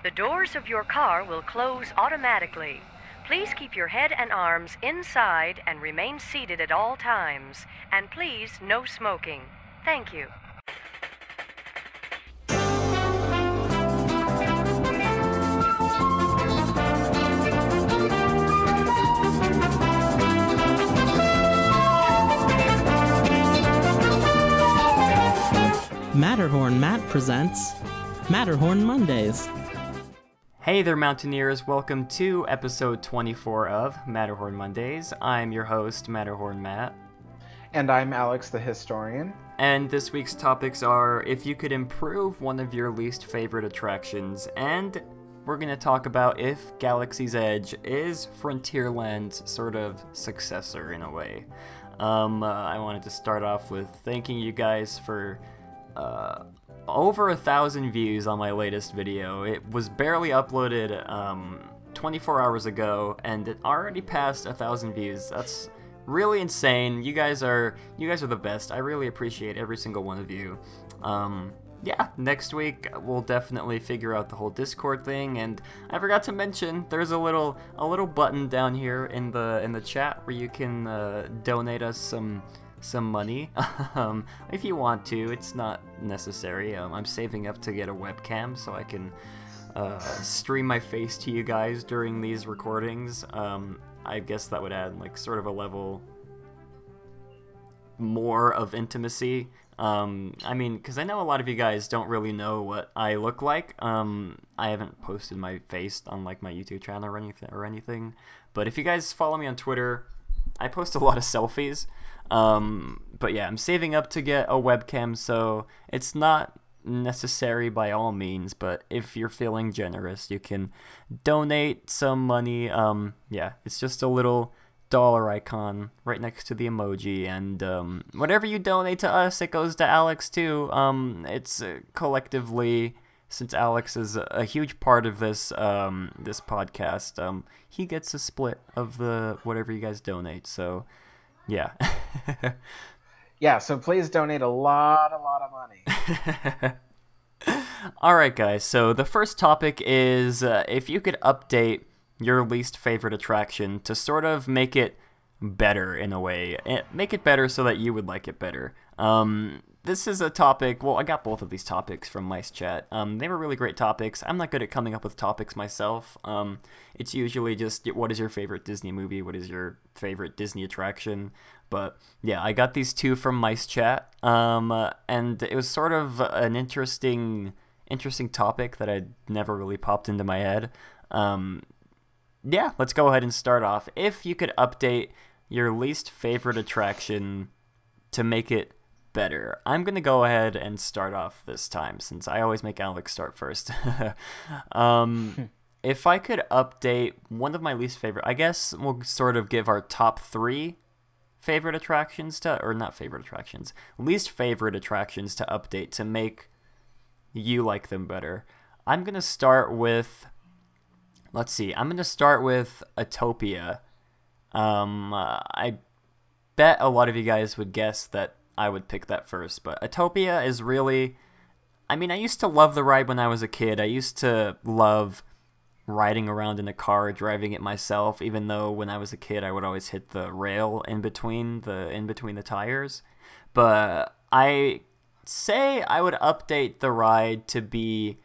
The doors of your car will close automatically. Please keep your head and arms inside and remain seated at all times. And please, no smoking. Thank you. Matterhorn Matt presents Matterhorn Mondays. Hey there, Mountaineers. Welcome to episode 24 of Matterhorn Mondays. I'm your host, Matterhorn Matt. And I'm Alex the Historian. And this week's topics are if you could improve one of your least favorite attractions, and we're going to talk about if Galaxy's Edge is Frontierland's sort of successor in a way. I wanted to start off with thanking you guys for over 1,000 views on my latest video. It was barely uploaded 24 hours ago, and it already passed 1,000 views. That's really insane. You guys are the best. I really appreciate every single one of you. Yeah, next week we'll definitely figure out the whole Discord thing, and I forgot to mention there's a little button down here in the chat where you can donate us some money if you want to. It's not necessary. I'm saving up to get a webcam so I can stream my face to you guys during these recordings. I guess that would add like sort of a level more of intimacy. I mean, because I know a lot of you guys don't really know what I look like. I haven't posted my face on like my YouTube channel or anything, but if you guys follow me on Twitter, I post a lot of selfies. But yeah, I'm saving up to get a webcam, so it's not necessary by all means, but if you're feeling generous, you can donate some money. Yeah, it's just a little dollar icon right next to the emoji, and whatever you donate to us, it goes to Alex too. It's collectively, since Alex is a huge part of this this podcast, he gets a split of the whatever you guys donate, so yeah. Yeah, so please donate a lot of money. Alright guys, so the first topic is if you could update your least favorite attraction to sort of make it better in a way. Make it better so that you would like it better. This is a topic, well, I got both of these topics from Mice Chat. They were really great topics. I'm not good at coming up with topics myself. It's usually just, what is your favorite Disney movie? What is your favorite Disney attraction? But yeah, I got these two from Mice Chat, and it was sort of an interesting topic that had never really popped into my head. Yeah, let's go ahead and start off. If you could update your least favorite attraction to make it better, I'm gonna go ahead and start off this time since I always make Alex start first. If I could update one of my least favorite, I guess we'll sort of give our top 3 favorite attractions to, or not favorite attractions, least favorite attractions to update to make you like them better. I'm gonna start with, let's see, I'm gonna start with Autopia. I bet a lot of you guys would guess that I would pick that first, but Autopia is really, I mean, I used to love the ride when I was a kid. I used to love riding around in a car, driving it myself, even though when I was a kid I would always hit the rail in between the tires. But I say I would update the ride to be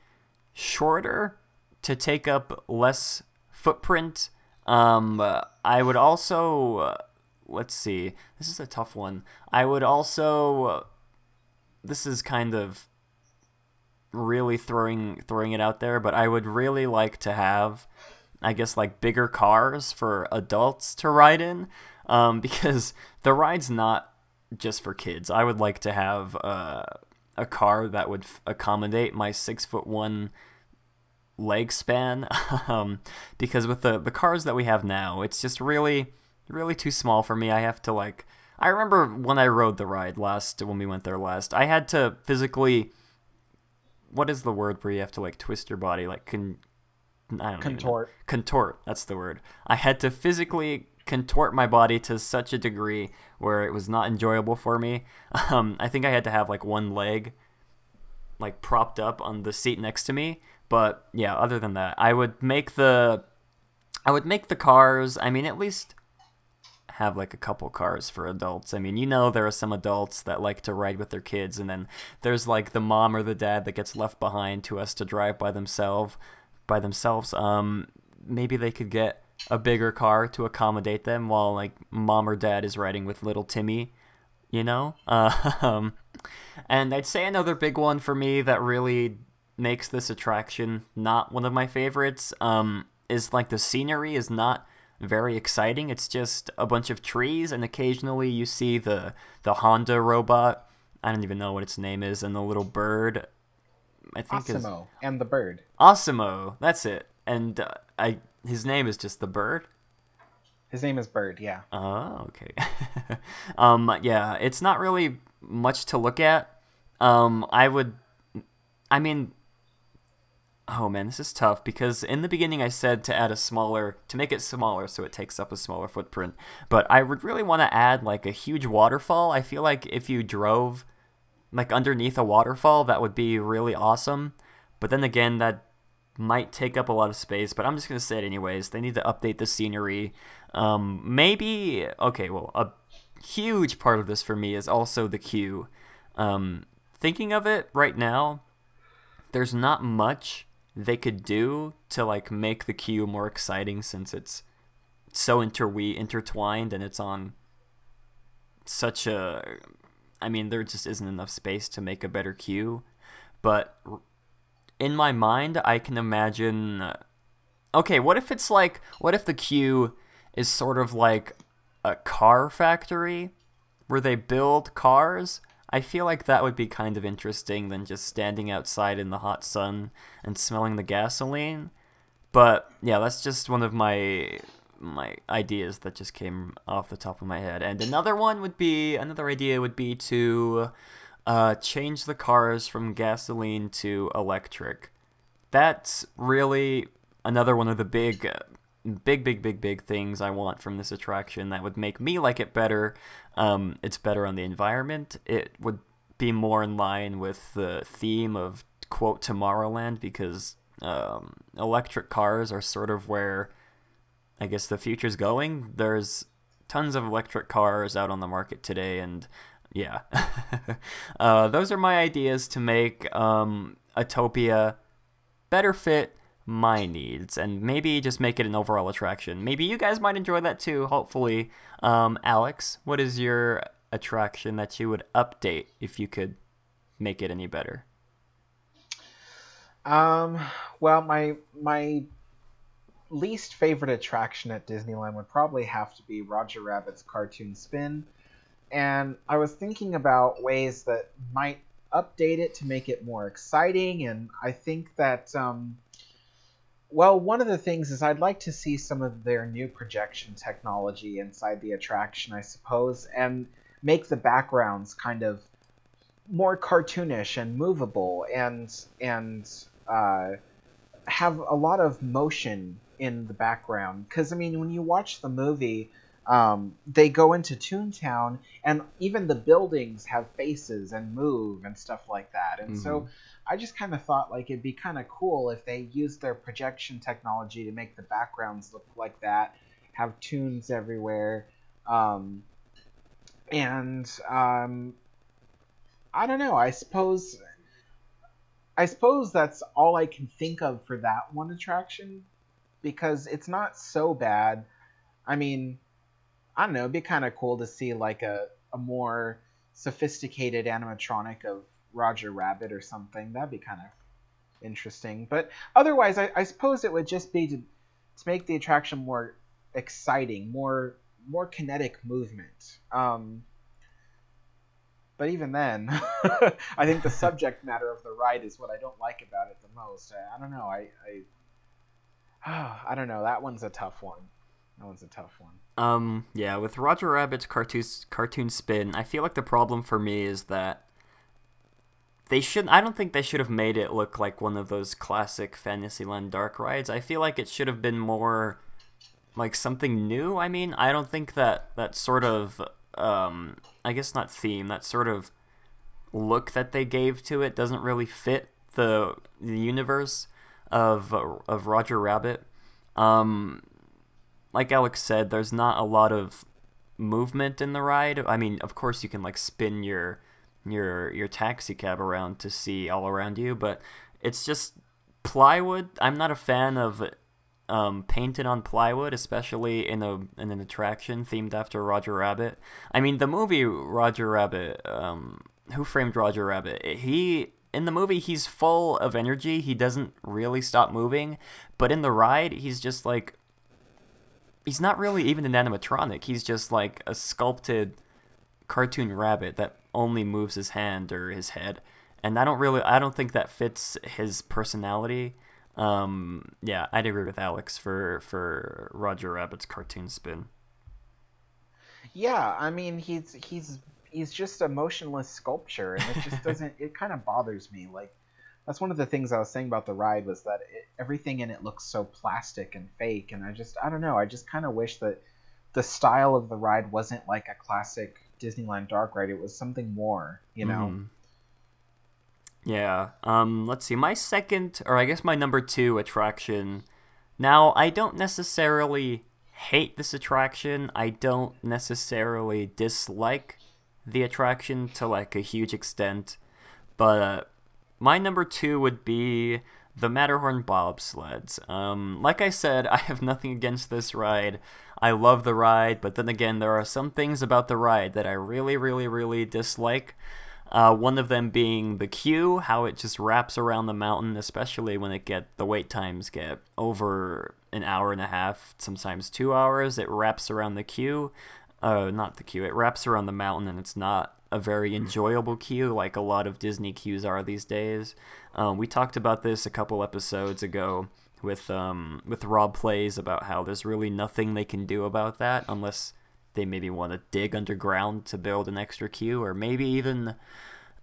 shorter, to take up less footprint. I would also, let's see, this is a tough one. I would also, this is kind of really throwing it out there, but I would really like to have, I guess, like bigger cars for adults to ride in, because the ride's not just for kids. I would like to have a car that would accommodate my 6'1" leg span, because with the cars that we have now, it's just really too small for me. I have to, like, I remember when I rode the ride when we went there last, I had to physically, what is the word where you have to like twist your body, like I don't Contort. Contort, that's the word. I had to physically contort my body to such a degree where it was not enjoyable for me. I think I had to have like one leg like propped up on the seat next to me, But yeah, other than that, I would make the cars. I mean, at least have like a couple cars for adults. I mean, there are some adults that like to ride with their kids, and then there's like the mom or the dad that gets left behind who has to drive by themselves. Maybe they could get a bigger car to accommodate them while like mom or dad is riding with little Timmy, and I'd say another big one for me that really makes this attraction not one of my favorites is like the scenery is not very exciting. It's just a bunch of trees, and occasionally you see the Honda robot. I don't even know what its name is, and the little bird. I think Osimo and the bird. Osimo, that's it. And his name is just the bird. His name is Bird. Yeah. Oh, okay. Yeah, it's not really much to look at. Oh man, this is tough because in the beginning I said to make it smaller so it takes up a smaller footprint. But I would really want to add like a huge waterfall. I feel like if you drove like underneath a waterfall, that would be really awesome. But then again, that might take up a lot of space, but I'm just going to say it anyways. They need to update the scenery. A huge part of this for me is also the queue. Thinking of it right now, there's not much they could do to like make the queue more exciting since it's so intertwined and it's on such a... I mean, there just isn't enough space to make a better queue. But in my mind, I can imagine... what if the queue is sort of like a car factory where they build cars? I feel like that would be kind of interesting than just standing outside in the hot sun and smelling the gasoline. But yeah, that's just one of my ideas that just came off the top of my head. And another idea would be to change the cars from gasoline to electric. That's really another one of the big things I want from this attraction that would make me like it better. It's better on the environment. It would be more in line with the theme of, quote, Tomorrowland, because electric cars are sort of where I guess the future's going. There's tons of electric cars out on the market today, and yeah. Those are my ideas to make Autopia better fit my needs, and maybe just make it an overall attraction. Maybe you guys might enjoy that too, hopefully. Alex, what is your attraction that you would update if you could make it any better? Well, my least favorite attraction at Disneyland would probably have to be Roger Rabbit's Cartoon Spin. And I was thinking about ways that might update it to make it more exciting, and I think that one of the things is I'd like to see some of their new projection technology inside the attraction, I suppose, and make the backgrounds kind of more cartoonish and movable, and have a lot of motion in the background. Because, I mean, when you watch the movie, they go into Toontown, and even the buildings have faces and move and stuff like that. And so I just kind of thought like it'd be kind of cool if they used their projection technology to make the backgrounds look like that, have tunes everywhere, and I don't know. I suppose that's all I can think of for that one attraction, because it's not so bad. I mean, I don't know. It'd be kind of cool to see like a more sophisticated animatronic of Roger Rabbit or something. That'd be kind of interesting. But otherwise, I suppose it would just be to make the attraction more exciting, more kinetic movement. But even then, I think the subject matter of the ride is what I don't like about it the most. I don't know. I don't know. That one's a tough one. Yeah, with Roger Rabbit's cartoon spin, I feel like the problem for me is that I don't think they should have made it look like one of those classic Fantasyland dark rides. I feel like it should have been more like something new. I mean, I don't think that sort of, I guess not theme, that sort of look that they gave to it doesn't really fit the universe. of Roger Rabbit. Like Alex said, there's not a lot of movement in the ride. I mean, of course you can like spin your taxi cab around to see all around you, but it's just plywood. I'm not a fan of painted on plywood, especially in an attraction themed after Roger Rabbit. I mean, the movie Roger Rabbit, Who Framed Roger Rabbit, in the movie he's full of energy. He doesn't really stop moving, but in the ride he's just like, he's not really even an animatronic. He's just like a sculpted cartoon rabbit that only moves his hand or his head, and I don't think that fits his personality. Yeah, I'd agree with Alex for Roger Rabbit's cartoon spin. Yeah, I mean he's just a motionless sculpture, and it just doesn't. It kind of bothers me. Like that's one of the things I was saying about the ride was that everything in it looks so plastic and fake, and I don't know. I just kind of wish that the style of the ride wasn't like a classic Disneyland dark ride. It was something more, you know. Mm-hmm. Yeah. Let's see. My second, or I guess my number 2 attraction. Now, I don't necessarily hate this attraction. I don't necessarily dislike the attraction to like a huge extent. But my number 2 would be the Matterhorn bobsleds. Like I said, I have nothing against this ride. I love the ride, but then again, there are some things about the ride that I really, really, really dislike. One of them being the queue, how it just wraps around the mountain, especially when the wait times get over an hour and a half, sometimes 2 hours. It wraps around the queue. Not the queue, it wraps around the mountain, and it's not a very enjoyable queue like a lot of Disney queues are these days. We talked about this a couple episodes ago with Rob Plays about how there's really nothing they can do about that unless they maybe want to dig underground to build an extra queue, or maybe even,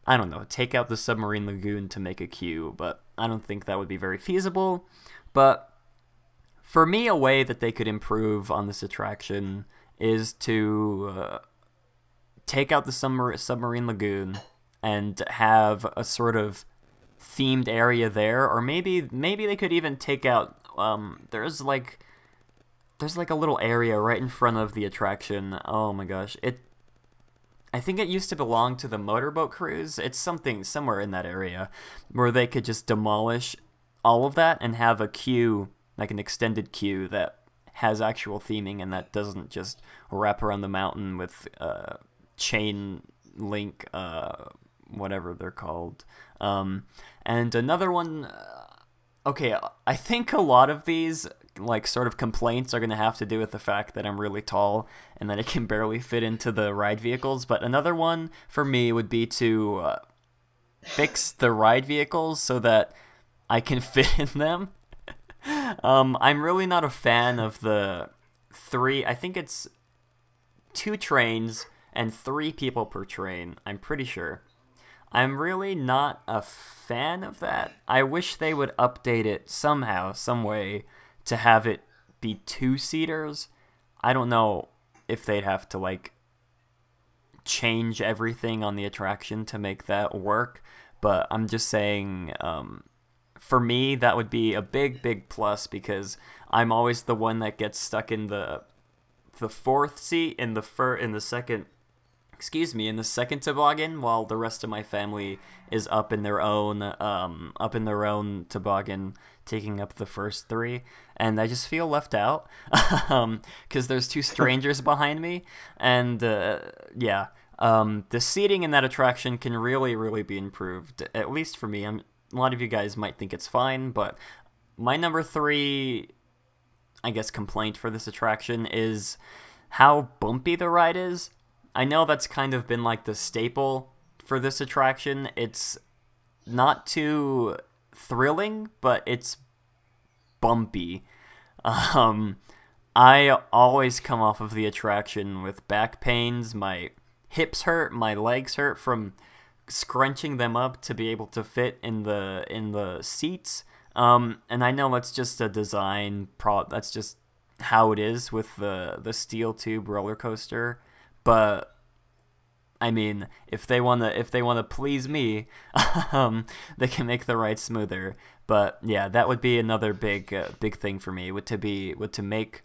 I don't know, take out the submarine lagoon to make a queue, but I don't think that would be very feasible. But for me, a way that they could improve on this attraction is to take out the submarine lagoon and have a sort of themed area there, or maybe they could even take out there's like a little area right in front of the attraction. Oh my gosh, I think it used to belong to the motorboat cruise. It's somewhere in that area where they could just demolish all of that and have a queue, like an extended queue that has actual theming and that doesn't just wrap around the mountain with chain link, whatever they're called. And another one, okay, I think a lot of these like sort of complaints are going to have to do with the fact that I'm really tall and that it can barely fit into the ride vehicles. But another one for me would be to fix the ride vehicles so that I can fit in them. I'm really not a fan of the I think it's 2 trains and 3 people per train, I'm pretty sure. I'm really not a fan of that. I wish they would update it somehow, some way, to have it be 2-seaters. I don't know if they'd have to like change everything on the attraction to make that work, but I'm just saying, for me that would be a big plus, because I'm always the one that gets stuck in the 4th seat in the second toboggan, while the rest of my family is up in their own toboggan, taking up the first 3, and I just feel left out because there's 2 strangers behind me, and yeah, the seating in that attraction can really be improved, at least for me. A lot of you guys might think it's fine, but my number 3, I guess, complaint for this attraction is how bumpy the ride is. I know that's kind of been like the staple for this attraction. It's not too thrilling, but it's bumpy. I always come off of the attraction with back pains. My hips hurt, my legs hurt from scrunching them up to be able to fit in the seats. And I know that's just a design that's just how it is with the steel tube roller coaster. But I mean, if they wanna please me, they can make the ride smoother. But yeah, that would be another big thing for me. Would to make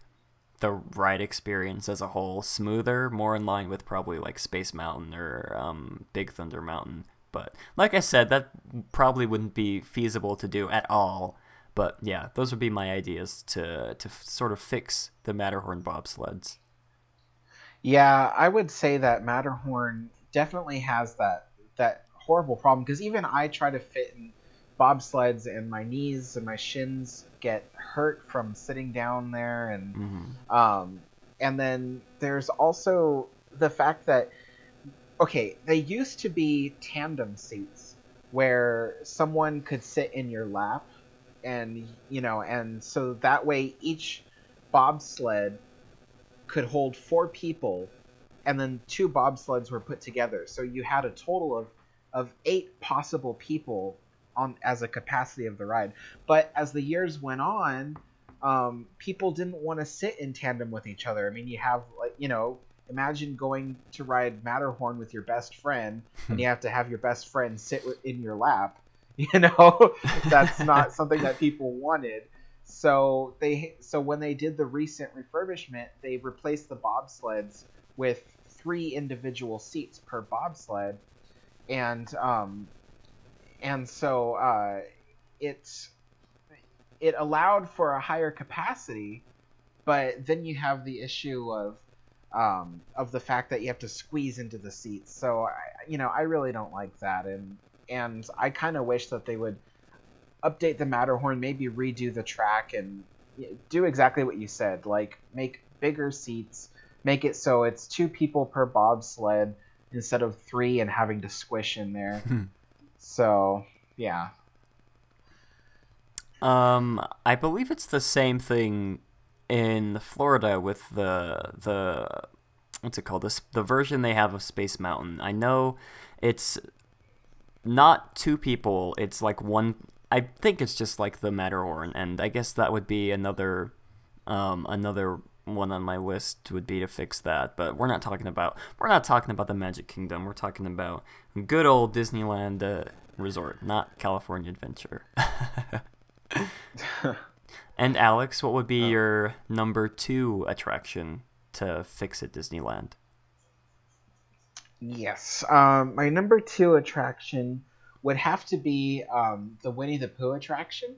the ride experience as a whole smoother, more in line with probably like Space Mountain or Big Thunder Mountain. But like I said, that probably wouldn't be feasible to do at all. But yeah, those would be my ideas to sort of fix the Matterhorn bobsleds. Yeah, I would say that Matterhorn definitely has that horrible problem because even I try to fit in bobsleds and my knees and my shins get hurt from sitting down there, and then there's also the fact that okay, they used to be tandem seats where someone could sit in your lap and and so that way each bobsled could hold 4 people, and then 2 bobsleds were put together. So you had a total of 8 possible people on as a capacity of the ride. But as the years went on, people didn't want to sit in tandem with each other. I mean, you have like imagine going to ride Matterhorn with your best friend, and you have to have your best friend sit in your lap. That's not something that people wanted. So when they did the recent refurbishment, they replaced the bobsleds with 3 individual seats per bobsled, and so it allowed for a higher capacity, but then you have the issue of the fact that you have to squeeze into the seats. So I really don't like that, and I kind of wish that they would update the Matterhorn, maybe redo the track and do exactly what you said, like make bigger seats, make it so it's 2 people per bobsled instead of 3 and having to squish in there. So yeah. I believe it's the same thing in Florida with the what's it called, the version they have of Space Mountain. I know it's not 2 people, it's like 1. I think it's just like the Matterhorn, and I guess that would be another one on my list would be to fix that. But we're not talking about the Magic Kingdom. We're talking about good old Disneyland Resort, not California Adventure. And Alex, what would be your number 2 attraction to fix at Disneyland? Yes, my number 2 attraction would have to be the Winnie the Pooh attraction.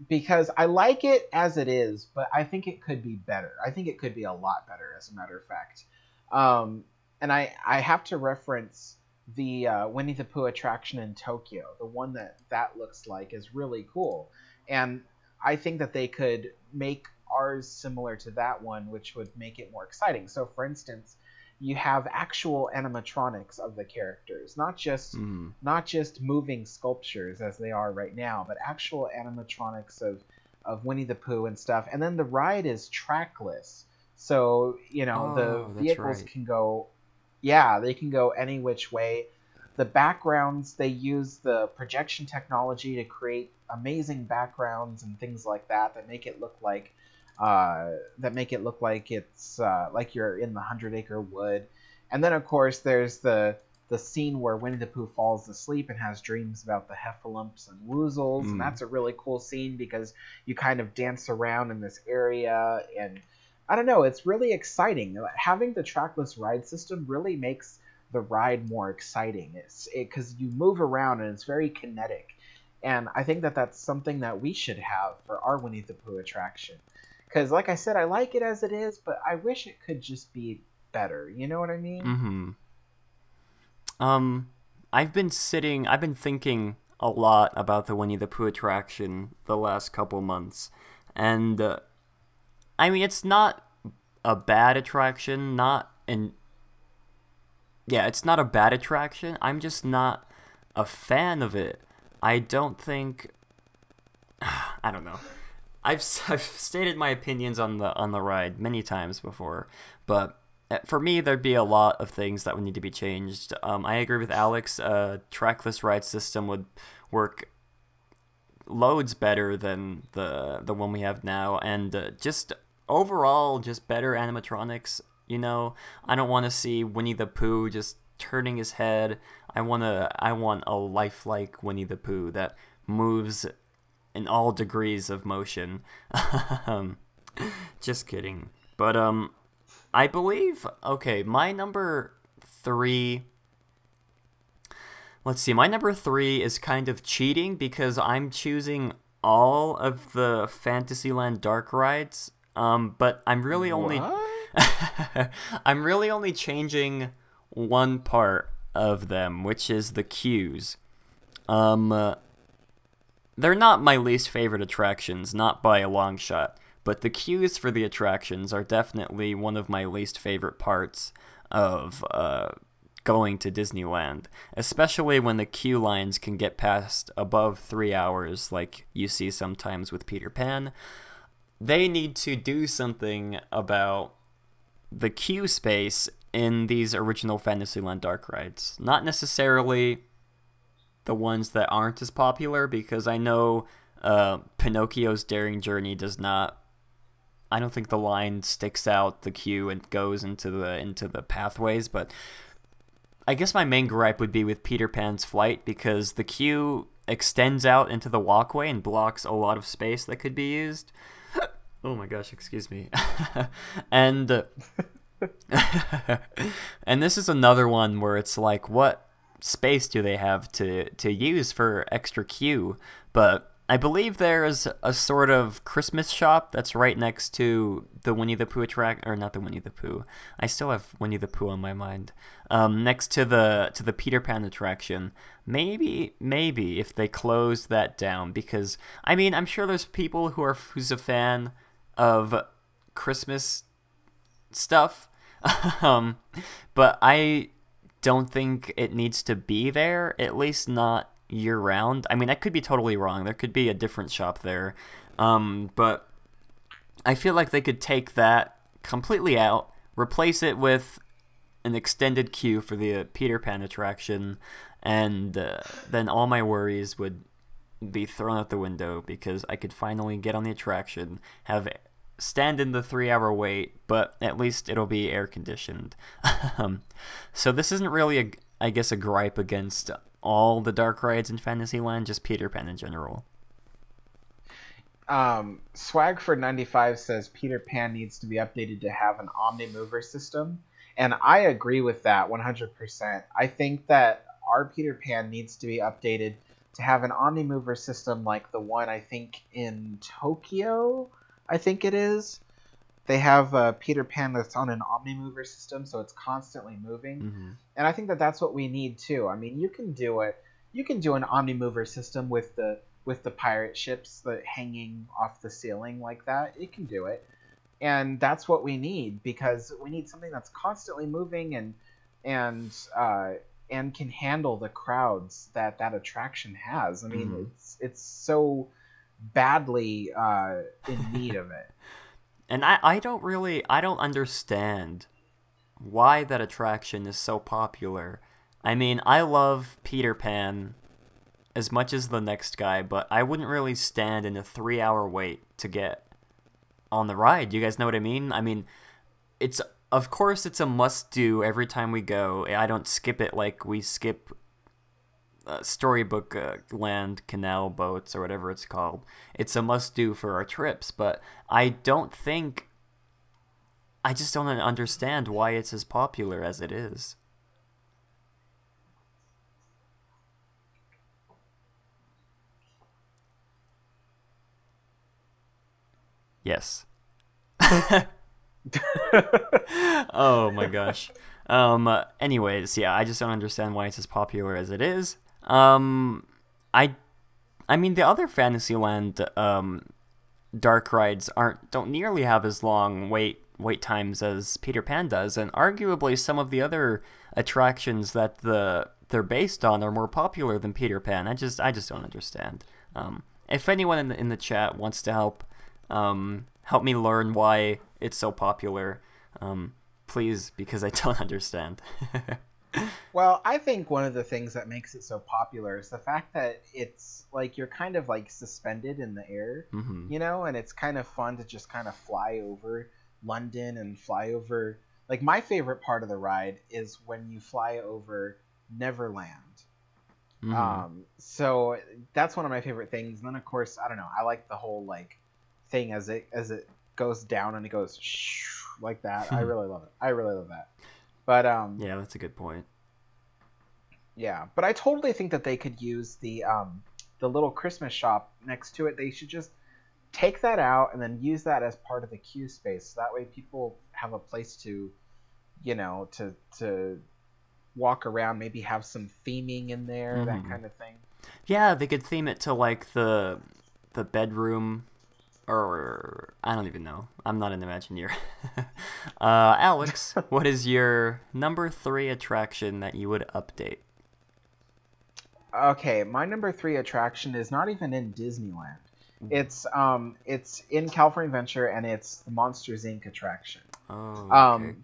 Because I like it as it is, but I think it could be better. I think it could be a lot better, as a matter of fact. And I have to reference the Winnie the Pooh attraction in Tokyo. The one that looks like is really cool. And I think that they could make ours similar to that one, which would make it more exciting. So, for instance, you have actual animatronics of the characters, not just moving sculptures as they are right now, but actual animatronics of Winnie the Pooh and stuff. And then the ride is trackless, so the vehicles can go, they can go any which way. The backgrounds, they use the projection technology to create amazing backgrounds and things like that make it look like it's like you're in the 100-Acre Wood. And then of course there's the scene where Winnie the Pooh falls asleep and has dreams about the heffalumps and woozles, and that's a really cool scene because you kind of dance around in this area, and I don't know, it's really exciting. Having the trackless ride system really makes the ride more exciting. It's because you move around and it's very kinetic, and I think that that's something that we should have for our Winnie the Pooh attraction. Because, like I said, I like it as it is, but I wish it could just be better. You know what I mean? I've been thinking a lot about the Winnie the Pooh attraction the last couple months, and I mean, it's not a bad attraction. It's not a bad attraction. I'm just not a fan of it. I don't think. I don't know. I've stated my opinions on the ride many times before, but for me, there'd be a lot of things that would need to be changed. I agree with Alex. Trackless ride system would work loads better than the one we have now, and just overall, just better animatronics. You know, I don't want to see Winnie the Pooh just turning his head. I want a lifelike Winnie the Pooh that moves in all degrees of motion. Just kidding. But I believe, okay, my number 3. Let's see, my number 3 is kind of cheating because I'm choosing all of the Fantasyland dark rides. But I'm really only I'm really only changing one part of them, which is the queues. They're not my least favorite attractions, not by a long shot, but the queues for the attractions are definitely one of my least favorite parts of going to Disneyland, especially when the queue lines can get past above 3 hours like you see sometimes with Peter Pan. They need to do something about the queue space in these original Fantasyland dark rides. Not necessarily the ones that aren't as popular, because I know Pinocchio's Daring Journey does not. I don't think the line sticks out the queue and goes into the pathways, but I guess my main gripe would be with Peter Pan's Flight, because the queue extends out into the walkway and blocks a lot of space that could be used. Oh my gosh, excuse me. And and this is another one where it's like, what space do they have to use for extra queue? But I believe there is a sort of Christmas shop that's right next to the Winnie the Pooh or not the Winnie the Pooh. I still have Winnie the Pooh on my mind. Next to the Peter Pan attraction. Maybe if they close that down, because I mean, I'm sure there's people who's a fan of Christmas stuff, but I don't think it needs to be there, at least not year-round. I mean, I could be totally wrong. There could be a different shop there, but I feel like they could take that completely out, replace it with an extended queue for the Peter Pan attraction, and then all my worries would be thrown out the window, because I could finally get on the attraction, stand in the 3-hour wait, but at least it'll be air conditioned. So this isn't really I guess a gripe against all the dark rides in Fantasyland, just Peter Pan in general. Swagford95 says Peter Pan needs to be updated to have an Omni-Mover system, and I agree with that 100%. I think that our Peter Pan needs to be updated to have an Omni-Mover system like the one, I think, in Tokyo, I think it is. They have a Peter Pan that's on an Omni-Mover system, so it's constantly moving. Mm-hmm. And I think that that's what we need too. I mean, you can do it. You can do an Omni-Mover system with the pirate ships that hanging off the ceiling like that. You can do it, and that's what we need, because we need something that's constantly moving and can handle the crowds that attraction has. I mean, mm-hmm. it's so badly in need of it. And I don't understand why that attraction is so popular. I mean, I love Peter Pan as much as the next guy, but I wouldn't really stand in a 3-hour wait to get on the ride. You guys know what I mean? I mean, of course it's a must-do every time we go. I don't skip it like we skip Storybook Land canal boats or whatever it's called. It's a must-do for our trips, but I just don't understand why it's as popular as it is. Yes. Oh my gosh. Anyways, yeah, I just don't understand why it's as popular as it is. I mean, the other Fantasyland dark rides don't nearly have as long wait times as Peter Pan does, and arguably some of the other attractions that they're based on are more popular than Peter Pan. I just don't understand. If anyone in the chat wants to help me learn why it's so popular, please, because I don't understand. Well, I think one of the things that makes it so popular is the fact that it's like you're kind of like suspended in the air, mm-hmm. you know, and it's kind of fun to just kind of fly over London and fly over Like my favorite part of the ride is when you fly over Neverland. So that's one of my favorite things. And then of course, I don't know, I like the whole like thing as it goes down and it goes like that. I really love it. I really love that. But yeah, that's a good point. Yeah, but I totally think that they could use the little Christmas shop next to it. They should just take that out and then use that as part of the queue space. So that way people have a place to, you know, to walk around, maybe have some theming in there, that kind of thing. Yeah, they could theme it to like the bedroom, or I don't even know. I'm not an Imagineer. Alex, what is your number 3 attraction that you would update? Okay, my number 3 attraction is not even in Disneyland. It's in California Adventure, and it's the Monsters Inc. attraction. Oh, okay.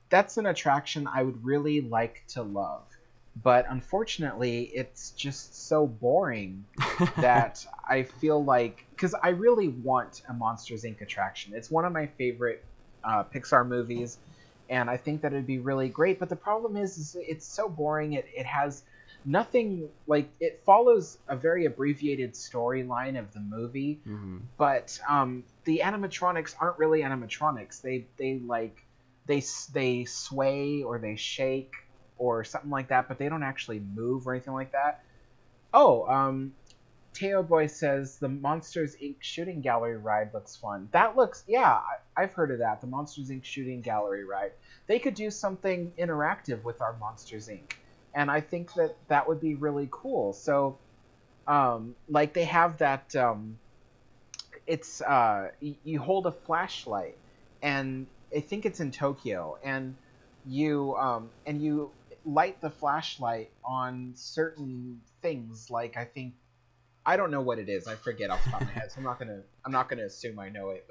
That's an attraction I would really like to love, but unfortunately, it's just so boring that I feel like, because I really want a Monsters Inc. attraction. It's one of my favorite Pixar movies, and I think that it'd be really great. But the problem is it's so boring. It has nothing, like, it follows a very abbreviated storyline of the movie, but the animatronics aren't really animatronics. They sway or they shake or something like that, but they don't actually move or anything like that. Teo Boy says the Monsters Inc. shooting gallery ride looks fun. That looks, yeah, I've heard of that. The Monsters Inc. shooting gallery ride. They could do something interactive with our Monsters Inc. And I think that would be really cool. So, like they have that, it's, you hold a flashlight, and I think it's in Tokyo, and you light the flashlight on certain things. Like I don't know what it is. I forget off the top of my head, so I'm not gonna assume I know it.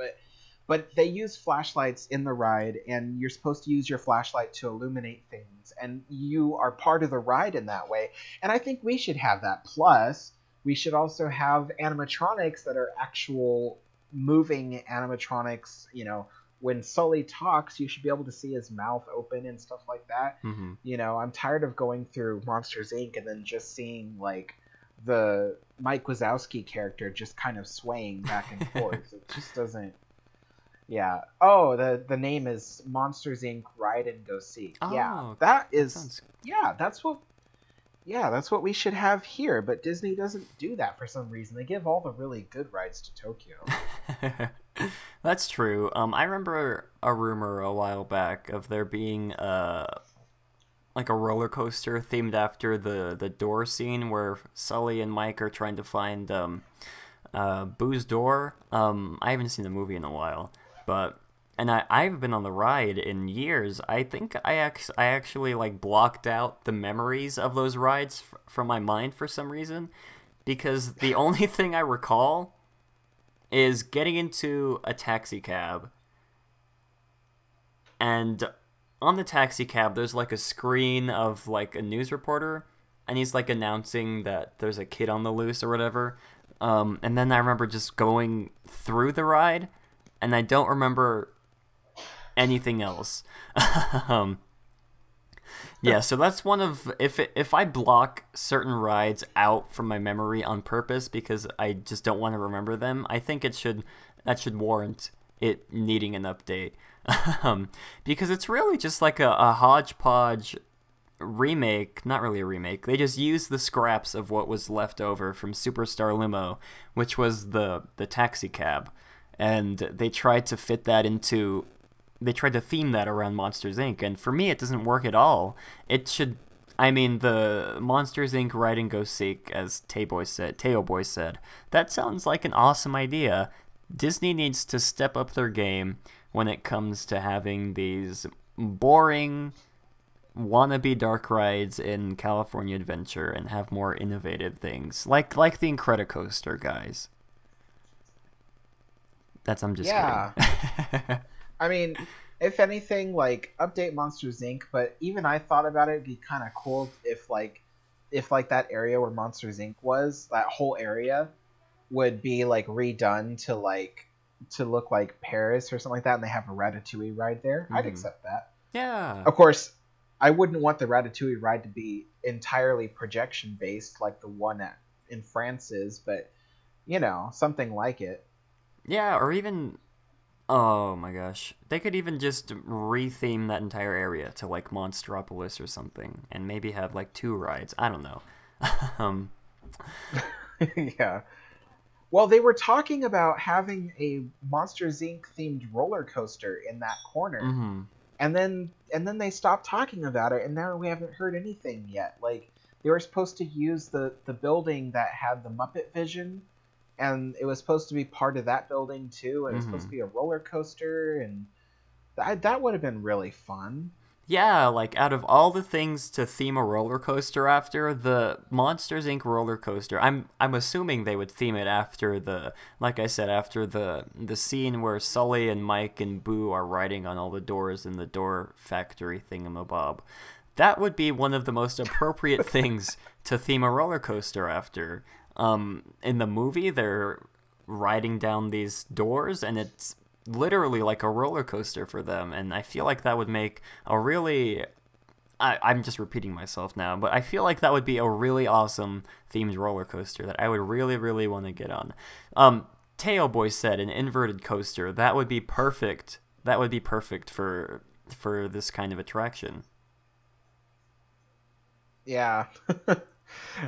But they use flashlights in the ride, and you're supposed to use your flashlight to illuminate things, and you are part of the ride in that way. And I think we should have that. Plus, we should also have animatronics that are actual moving animatronics. You know, when Sully talks, you should be able to see his mouth open and stuff like that. You know, I'm tired of going through Monsters Inc. and then just seeing like the Mike Wazowski character just kind of swaying back and forth. It just doesn't. Yeah. Oh, the name is Monsters Inc. Ride and Go Seek. Oh, yeah, that's what we should have here. But Disney doesn't do that for some reason. They give all the really good rides to Tokyo. That's true. I remember a rumor a while back of there being like a roller coaster themed after the door scene where Sully and Mike are trying to find Boo's door. I haven't seen the movie in a while, but I've been on the ride in years. I think I actually like blocked out the memories of those rides from my mind for some reason, because the only thing I recall is getting into a taxi cab, and on the taxi cab there's like a screen of like a news reporter, and he's like announcing that there's a kid on the loose or whatever. And then I remember just going through the ride, and I don't remember anything else. Yeah, so that's one of, if I block certain rides out from my memory on purpose because I just don't want to remember them, I think that should warrant it needing an update. Because it's really just like a hodgepodge remake. Not really a remake. They just used the scraps of what was left over from Superstar Limo, which was the taxi cab, and they tried to fit that into, they tried to theme that around Monsters Inc. And for me, it doesn't work at all. It should, I mean, the Monsters Inc. Ride and Go Seek, as Teo Boy said, that sounds like an awesome idea. Disney needs to step up their game when it comes to having these boring wannabe dark rides in California Adventure and have more innovative things, like the Incredicoaster, guys. I'm just kidding. I mean, if anything, like, update Monsters Inc., but even I thought about it, it'd be kind of cool if that area where Monsters Inc. was, that whole area would be like redone to look like Paris or something like that, and they have a Ratatouille ride there. I'd accept that. Yeah. Of course, I wouldn't want the Ratatouille ride to be entirely projection based like the one in France is, but something like it. Yeah, or even oh my gosh. They could even just retheme that entire area to like Monstropolis or something and maybe have like 2 rides. I don't know. um Yeah. Well, they were talking about having a Monsters Inc. themed roller coaster in that corner. mhm. And then they stopped talking about it, and now we haven't heard anything yet. Like, they were supposed to use the building that had the Muppet Vision, and it was supposed to be part of that building too, and it was supposed to be a roller coaster, and that would have been really fun. Yeah, like out of all the things to theme a roller coaster after, the Monsters Inc. roller coaster, I'm assuming they would theme it after like I said, after the scene where Sully and Mike and Boo are riding on all the doors in the door factory thingamabob. That would be one of the most appropriate things to theme a roller coaster after. In the movie, they're riding down these doors, and it's literally like a roller coaster for them, and I feel like that would make a really I'm just repeating myself now, but I feel like that would be a really awesome themed roller coaster that I would really, really want to get on. Teo Boy said an inverted coaster. That would be perfect. That would be perfect for this kind of attraction. Yeah.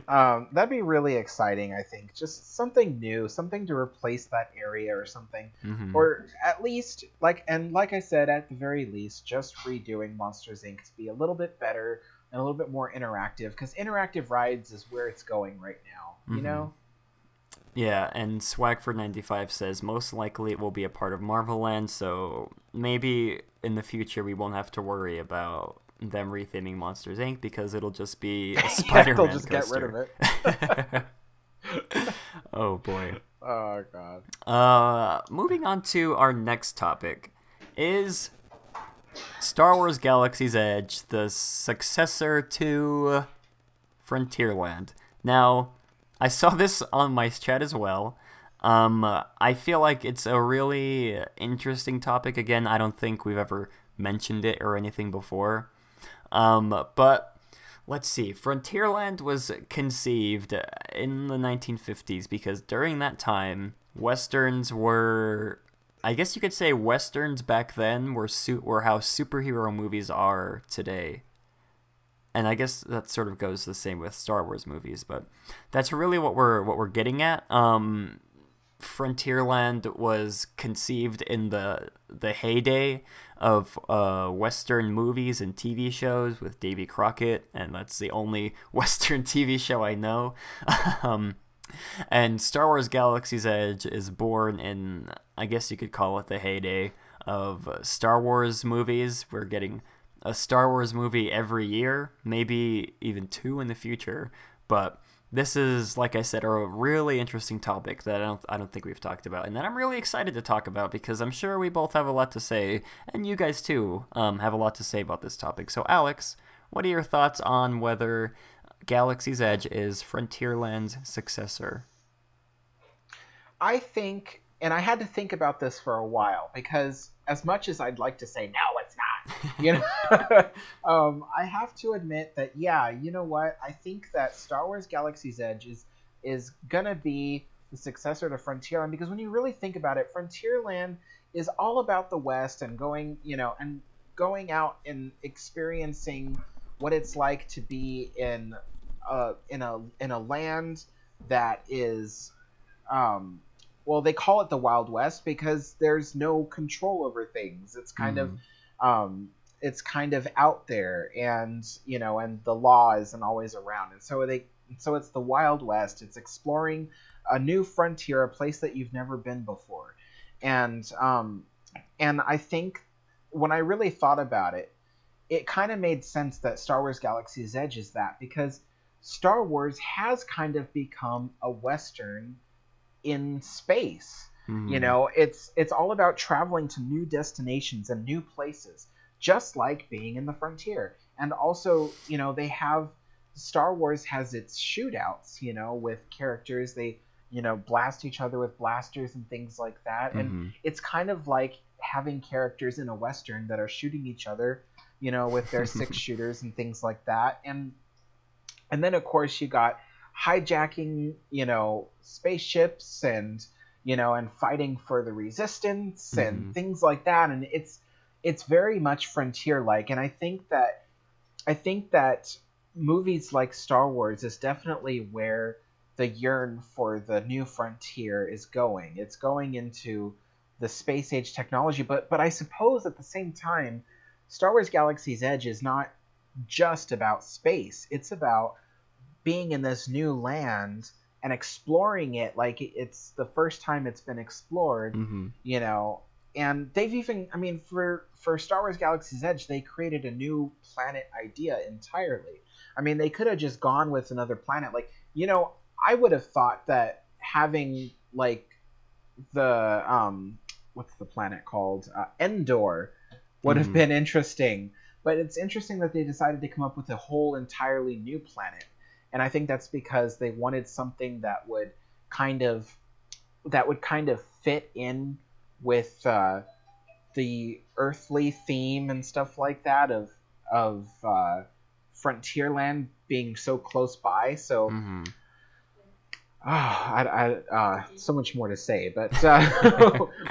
That'd be really exciting, I think. Just something new, something to replace that area or something. Mm-hmm. Or at least, like I said, at the very least, just redoing Monsters Inc. to be a little bit better and a little bit more interactive, because interactive rides is where it's going right now, you know? Yeah, and Swagford95 says, most likely it will be a part of Marvel Land, so maybe in the future we won't have to worry about them retheming Monsters Inc. because it'll just be a Spider-Man they'll just coaster. get rid of it. Oh boy. Oh god. Moving on to our next topic is Star Wars Galaxy's Edge, the successor to Frontierland. Now, I saw this on my chat as well. I feel like it's a really interesting topic. Again, I don't think we've ever mentioned it or anything before. But let's see. Frontierland was conceived in the 1950s because during that time, Westerns were, I guess you could say Westerns back then were how superhero movies are today. And I guess that sort of goes the same with Star Wars movies, but that's really what we're getting at. Frontierland was conceived in the heyday of Western movies and TV shows with Davy Crockett, and that's the only Western TV show I know. And Star Wars Galaxy's Edge is born in, I guess you could call it the heyday of Star Wars movies. We're getting a Star Wars movie every year, maybe even 2 in the future, but this is, like I said, a really interesting topic that I don't think we've talked about, and that I'm really excited to talk about because I'm sure we both have a lot to say, and you guys too have a lot to say about this topic. So Alex, what are your thoughts on whether Galaxy's Edge is Frontierland's successor? I think, and I had to think about this for a while, because as much as I'd like to say, no, it's not, I have to admit that, yeah, you know what? I think that Star Wars Galaxy's Edge is going to be the successor to Frontierland, because when you really think about it, Frontierland is all about the West and going out and experiencing what it's like to be in a land that is, well, they call it the Wild West because there's no control over things. It's kind of out there, and and the law isn't always around, and so it's the Wild West. It's exploring a new frontier, a place that you've never been before, and I think when I really thought about it, it kind of made sense that Star Wars Galaxy's Edge is that, because Star Wars has kind of become a Western in space. It's all about traveling to new destinations and new places, just like being in the frontier. And also, they have, Star Wars has its shootouts, with characters. They, blast each other with blasters and things like that. And it's kind of like having characters in a Western that are shooting each other with their 6-shooters and things like that. And then of course you got hijacking, spaceships and fighting for the resistance and things like that. And it's very much frontier like. And I think that movies like Star Wars is definitely where the yearn for the new frontier is going. It's going into the space age technology, but I suppose at the same time, Star Wars Galaxy's Edge is not just about space. It's about being in this new land and exploring it like it's the first time it's been explored, and they've even, for Star Wars Galaxy's Edge, they created a new planet idea entirely. They could have just gone with another planet. Like, I would have thought that having like the what's the planet called, Endor, would have been interesting. But it's interesting that they decided to come up with a whole entirely new planet. And I think that's because they wanted something that would kind of fit in with the earthly theme and stuff like that of Frontierland being so close by. So so much more to say, but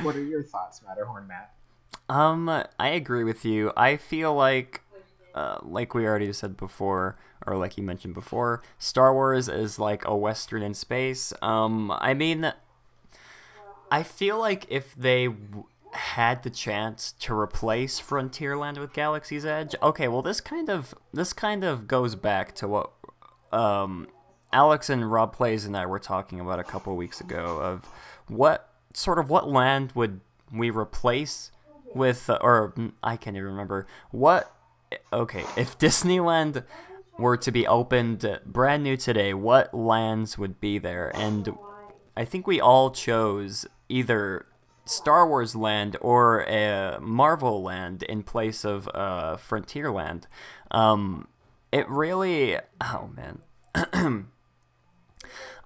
what are your thoughts, Matterhorn Matt? I agree with you. I feel like we already said before, or like you mentioned before, Star Wars is like a Western in space. I feel like if they had the chance to replace Frontierland with Galaxy's Edge, okay, well this kind of goes back to what Alex and Rob Plays and I were talking about a couple weeks ago, of what land would we replace with, or I can't even remember if Disneyland were to be opened brand new today, what lands would be there? And I think we all chose either Star Wars Land or a Marvel Land in place of Frontierland. It really, oh man.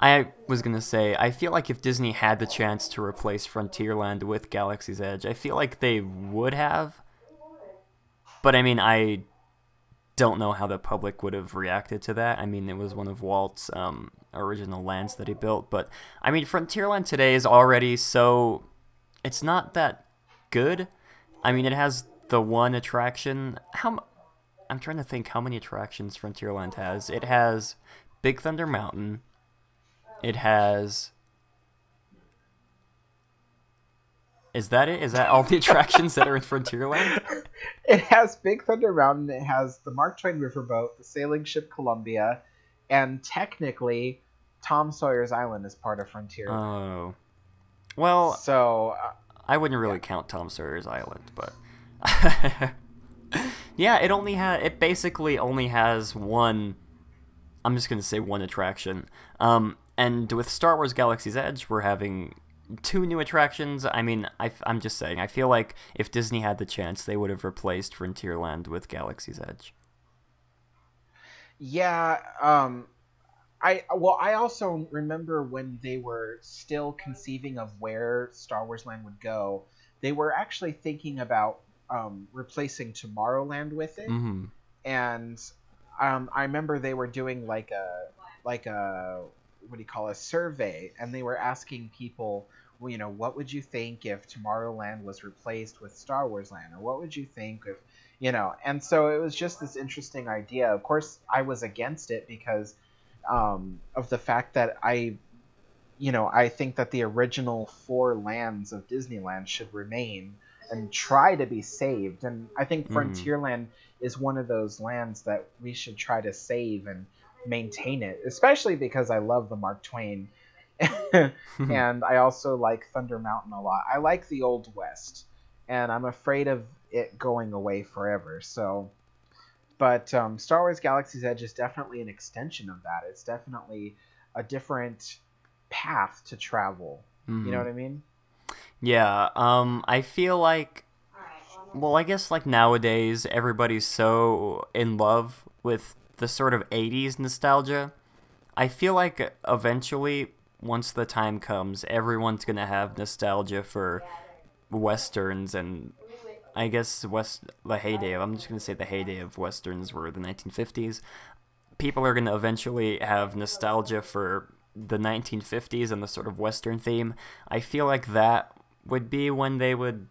I was going to say, I feel like if Disney had the chance to replace Frontierland with Galaxy's Edge, I feel like they would have. But I don't know how the public would have reacted to that. It was one of Walt's original lands that he built. But, Frontierland today is already so... It's not that good. It has the one attraction. I'm trying to think how many attractions Frontierland has. It has Big Thunder Mountain. It has... Is that it? Is that all the attractions that are in Frontierland? It has Big Thunder Mountain. It has the Mark Twain Riverboat, the sailing ship Columbia, and technically, Tom Sawyer's Island is part of Frontierland. Oh. Well, so I wouldn't really count Tom Sawyer's Island, but... yeah, it basically only has one... I'm just going to say one attraction. And with Star Wars Galaxy's Edge, we're having 2 new attractions. I'm just saying, I feel like if Disney had the chance, they would have replaced Frontierland with Galaxy's Edge. Yeah, I also remember when they were still conceiving of where Star Wars Land would go, they were actually thinking about replacing Tomorrowland with it. Mm-hmm. And I remember they were doing like a what do you call a survey, and they were asking people, what would you think if Tomorrowland was replaced with Star Wars Land, or what would you think if, and so it was just this interesting idea. Of course, I was against it because of the fact that I think that the original 4 lands of Disneyland should remain and try to be saved. And I think Frontierland is one of those lands that we should try to save and maintain it, especially because I love the Mark Twain. And I also like Thunder Mountain a lot. I like the Old West, and I'm afraid of it going away forever. So, but Star Wars Galaxy's Edge is definitely an extension of that. It's definitely a different path to travel. You know what I mean? Yeah, I feel like, well, I guess like nowadays everybody's so in love with the sort of 80s nostalgia. I feel like eventually, once the time comes, everyone's going to have nostalgia for Westerns and I guess the heyday. I'm just gonna say the heyday of westerns were the 1950s. People are gonna eventually have nostalgia for the 1950s and the sort of western theme. I feel like that would be when they would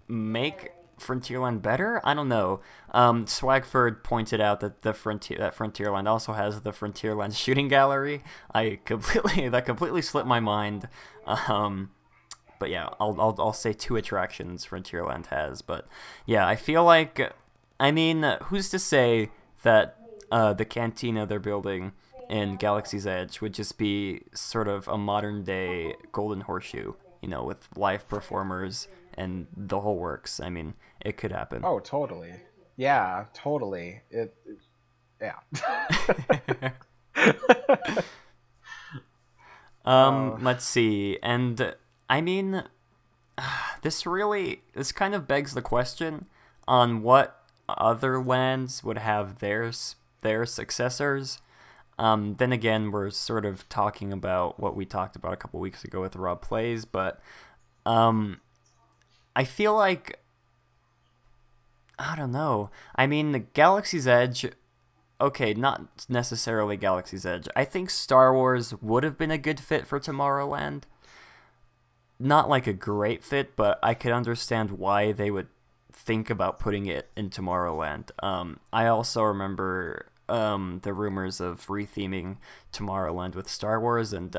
make Frontierland better. I don't know. Swagford pointed out that that Frontierland also has the Frontierland shooting gallery. That completely slipped my mind. But yeah, I'll say 2 attractions Frontierland has. But yeah, I feel like, I mean, who's to say that the cantina they're building in Galaxy's Edge would just be sort of a modern day Golden Horseshoe, with live performers and the whole works. I mean, it could happen. Oh, totally. Yeah, totally. Yeah. Let's see. And I mean, this kind of begs the question on what other lands would have their successors. Then again, we're sort of talking about what we talked about a couple weeks ago with Rob Plays, but I feel like, I don't know. I mean, the Galaxy's Edge, okay, not necessarily Galaxy's Edge. I think Star Wars would have been a good fit for Tomorrowland. Not like a great fit, but I could understand why they would think about putting it in Tomorrowland. I also remember the rumors of retheming Tomorrowland with Star Wars, and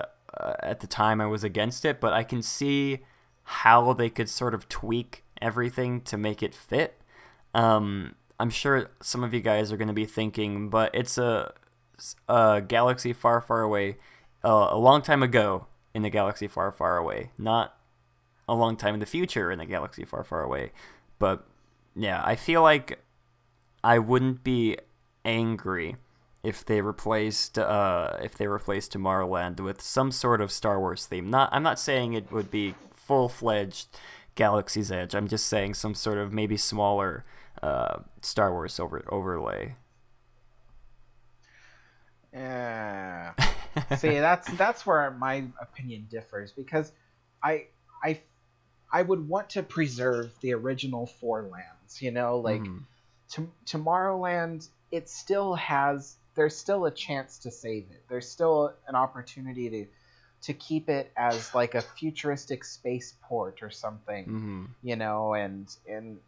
at the time I was against it, but I can see how they could sort of tweak everything to make it fit. I'm sure some of you guys are going to be thinking, but it's a galaxy far, far away, a long time ago in a galaxy far, far away, not a long time in the future in a galaxy far, far away. But yeah, I feel like I wouldn't be angry if they replaced Tomorrowland with some sort of Star Wars theme. I'm not saying it would be full-fledged Galaxy's Edge. I'm just saying some sort of maybe smaller Star Wars overlay. Yeah. See, that's where my opinion differs, because I would want to preserve the original 4 lands. Tomorrowland, there's still a chance to save it. There's still an opportunity to keep it as like a futuristic spaceport or something, and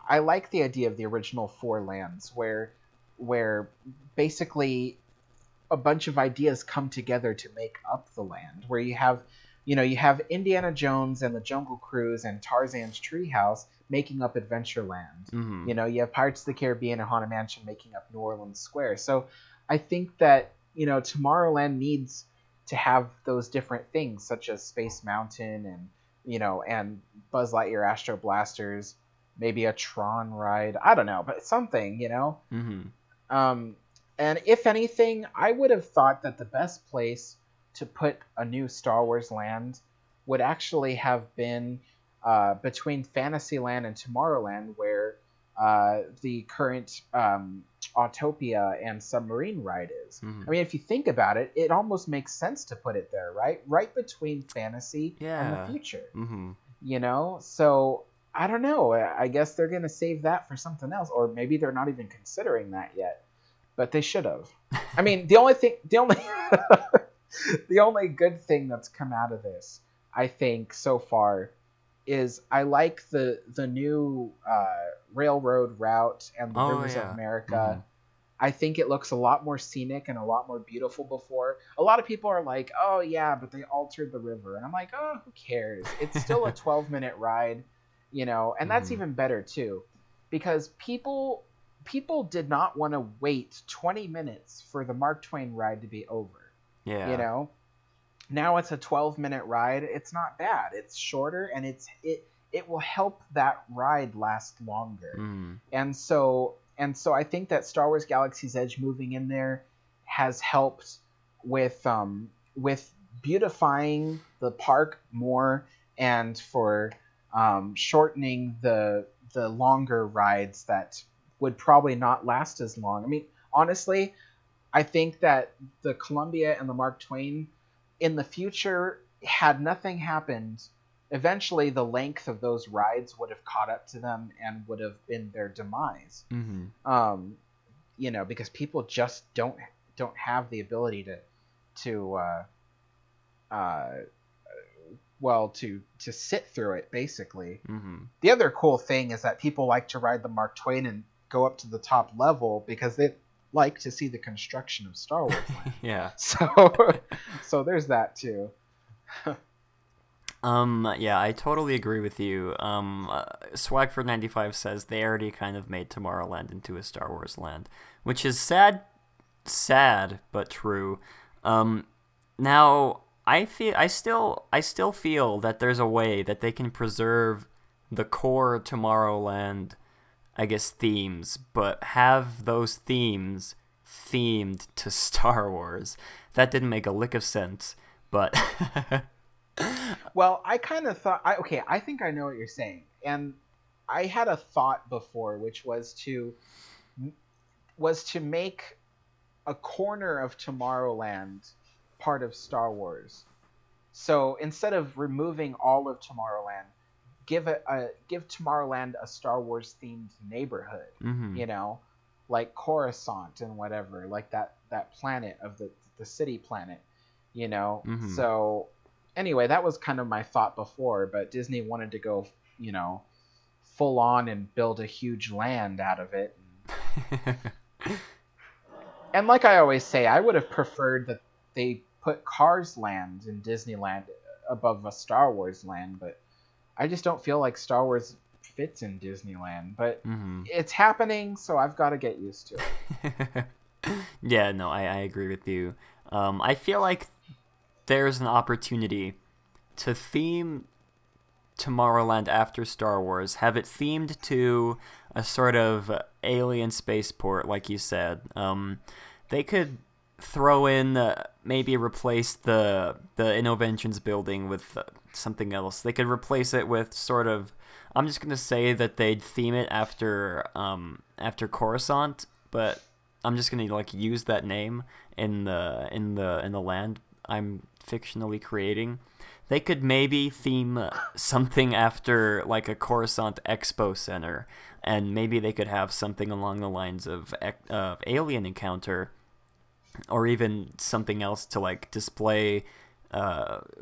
I like the idea of the original 4 lands where basically a bunch of ideas come together to make up the land, where you have Indiana Jones and the Jungle Cruise and Tarzan's Treehouse making up Adventureland. You have Pirates of the Caribbean and Haunted Mansion making up New Orleans Square. So I think that, Tomorrowland needs to have those different things, such as Space Mountain and, and Buzz Lightyear Astro Blasters, maybe a Tron ride. I don't know, but something, and if anything, I would have thought that the best place to put a new Star Wars land would actually have been between Fantasyland and Tomorrowland, where the current Autopia and Submarine ride is. I mean, if you think about it, it almost makes sense to put it there, right? Right between fantasy and the future. So I don't know. I guess they're going to save that for something else, or maybe they're not even considering that yet, but they should have. I mean, the only the only good thing that's come out of this, I think, so far, is I like the new railroad route and the Rivers of America. I think it looks a lot more scenic and a lot more beautiful before. A lot of people are like, oh yeah, but they altered the river. And I'm like, oh, who cares? It's still a 12-minute ride, and that's even better too, because people did not want to wait 20 minutes for the Mark Twain ride to be over. Yeah. Now it's a 12-minute ride. It's not bad. It's shorter, and it will help that ride last longer. And so I think that Star Wars Galaxy's Edge moving in there has helped with beautifying the park more, and for shortening the longer rides that would probably not last as long. I mean, honestly, I think that the Columbia and the Mark Twain in the future, had nothing happened, eventually the length of those rides would have caught up to them and would have been their demise. You know, because people just don't have the ability to sit through it, basically. The other cool thing is that people like to ride the Mark Twain and go up to the top level because they like to see the construction of Star Wars land. Yeah. So there's that too. Yeah, I totally agree with you. Swagford95 says they already kind of made Tomorrowland into a Star Wars land, which is sad, but true. Now I still feel that there's a way that they can preserve the core Tomorrowland, I guess, themes, but have those themes themed to Star Wars. That didn't make a lick of sense, but well, I kind of thought, I think I know what you're saying, and I had a thought before, which was to make a corner of Tomorrowland part of Star Wars. So instead of removing all of Tomorrowland, give Tomorrowland a Star Wars themed neighborhood. You know, like Coruscant and whatever, like that planet of the city planet. You know, so. Anyway, that was kind of my thought before, but Disney wanted to go, you know, full on and build a huge land out of it. And like I always say, I would have preferred that they put Cars Land in Disneyland above a Star Wars land, but I just don't feel like Star Wars fits in Disneyland. But it's happening, so I've got to get used to it. Yeah, no, I agree with you. I feel like there's an opportunity to theme Tomorrowland after Star Wars, have it themed to a sort of alien spaceport, like you said. They could throw in, maybe replace the Innoventions building with something else. They could replace it with sort of, I'm just gonna say that they'd theme it after Coruscant, but I'm just gonna like use that name in the land I'm fictionally creating. They could maybe theme something after like a Coruscant Expo Center, and maybe they could have something along the lines of Alien Encounter, or even something else to like display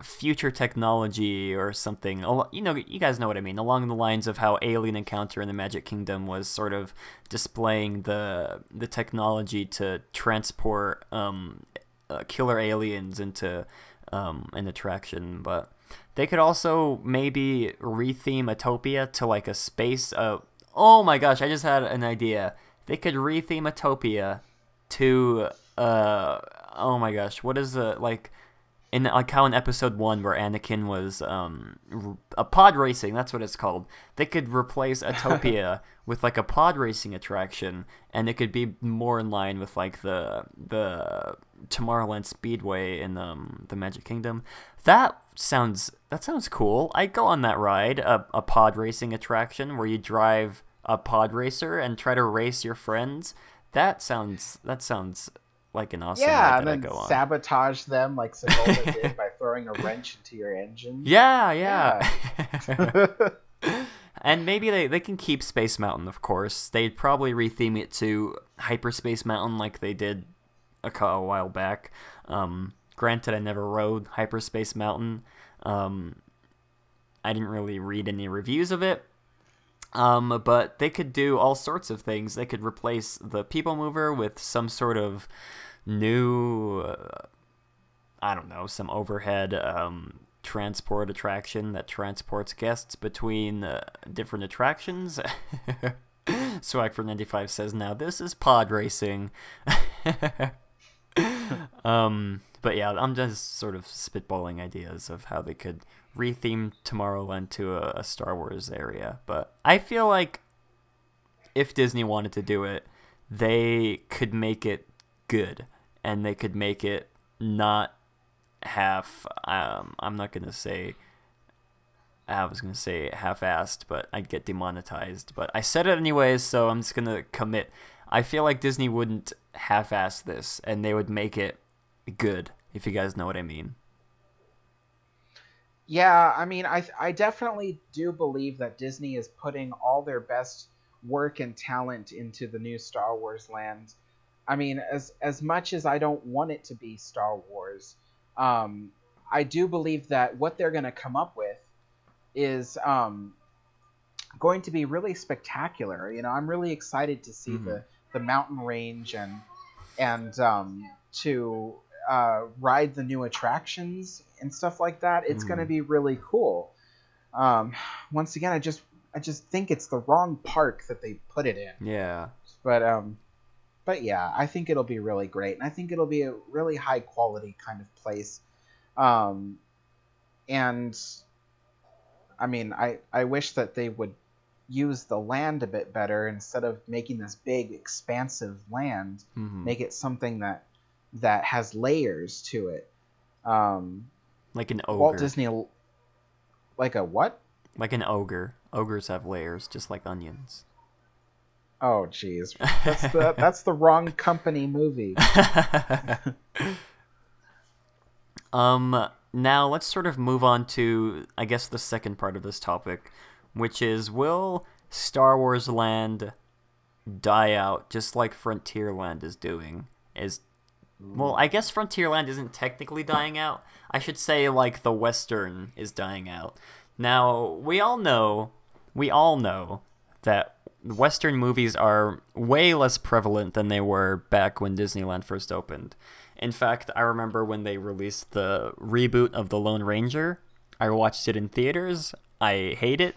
future technology or something. You know, you guys know what I mean, along the lines of how Alien Encounter in the Magic Kingdom was sort of displaying the technology to transport killer aliens into an attraction. But they could also maybe retheme Utopia to like a space. Oh my gosh, I just had an idea. They could retheme Utopia to oh my gosh, what is like in like how in episode 1 where Anakin was a pod racing, that's what it's called. They could replace Utopia with like a pod racing attraction, and it could be more in line with like the Tomorrowland Speedway in the Magic Kingdom. That sounds cool. I'd go on that ride, a pod racing attraction where you drive a pod racer and try to race your friends. That sounds like an awesome ride and then go on. Sabotage them like Sebulba did by throwing a wrench into your engine. Yeah. And maybe they can keep Space Mountain, of course. They'd probably retheme it to Hyperspace Mountain like they did a while back. Granted, I never rode Hyperspace Mountain. I didn't really read any reviews of it. But they could do all sorts of things. They could replace the People Mover with some sort of new, I don't know, some overhead transport attraction that transports guests between different attractions. Swag from 95 says, now this is pod racing. But yeah, I'm just sort of spitballing ideas of how they could retheme Tomorrowland to a Star Wars area. But I feel like if Disney wanted to do it, they could make it good, and they could make it not half, I'm not going to say, I was going to say half-assed, but I'd get demonetized. But I said it anyways, so I'm just going to commit. I feel like Disney wouldn't half-ass this, and they would make it good, if you guys know what I mean. Yeah, I mean, I definitely do believe that Disney is putting all their best work and talent into the new Star Wars land. I mean, as much as I don't want it to be Star Wars, um, I do believe that what they're going to come up with is going to be really spectacular. You know, I'm really excited to see the mountain range and to ride the new attractions and stuff like that. It's going to be really cool. Once again, I just think it's the wrong park that they put it in. Yeah. But yeah, I think it'll be really great, and I think it'll be a really high quality kind of place. And I mean, I wish that they would use the land a bit better instead of making this big expansive land. Make it something that has layers to it. Like an ogre. Walt Disney, like a what? Like an ogre. Ogres have layers, just like onions. Oh, jeez, that's the wrong company movie. Now let's sort of move on to, I guess, the second part of this topic, which is, will Star Wars Land die out just like Frontierland is doing? Well, I guess Frontierland isn't technically dying out. I should say, like, the Western is dying out. Now, we all know that Western movies are way less prevalent than they were back when Disneyland first opened. In fact, I remember when they released the reboot of The Lone Ranger. I watched it in theaters. I hate it.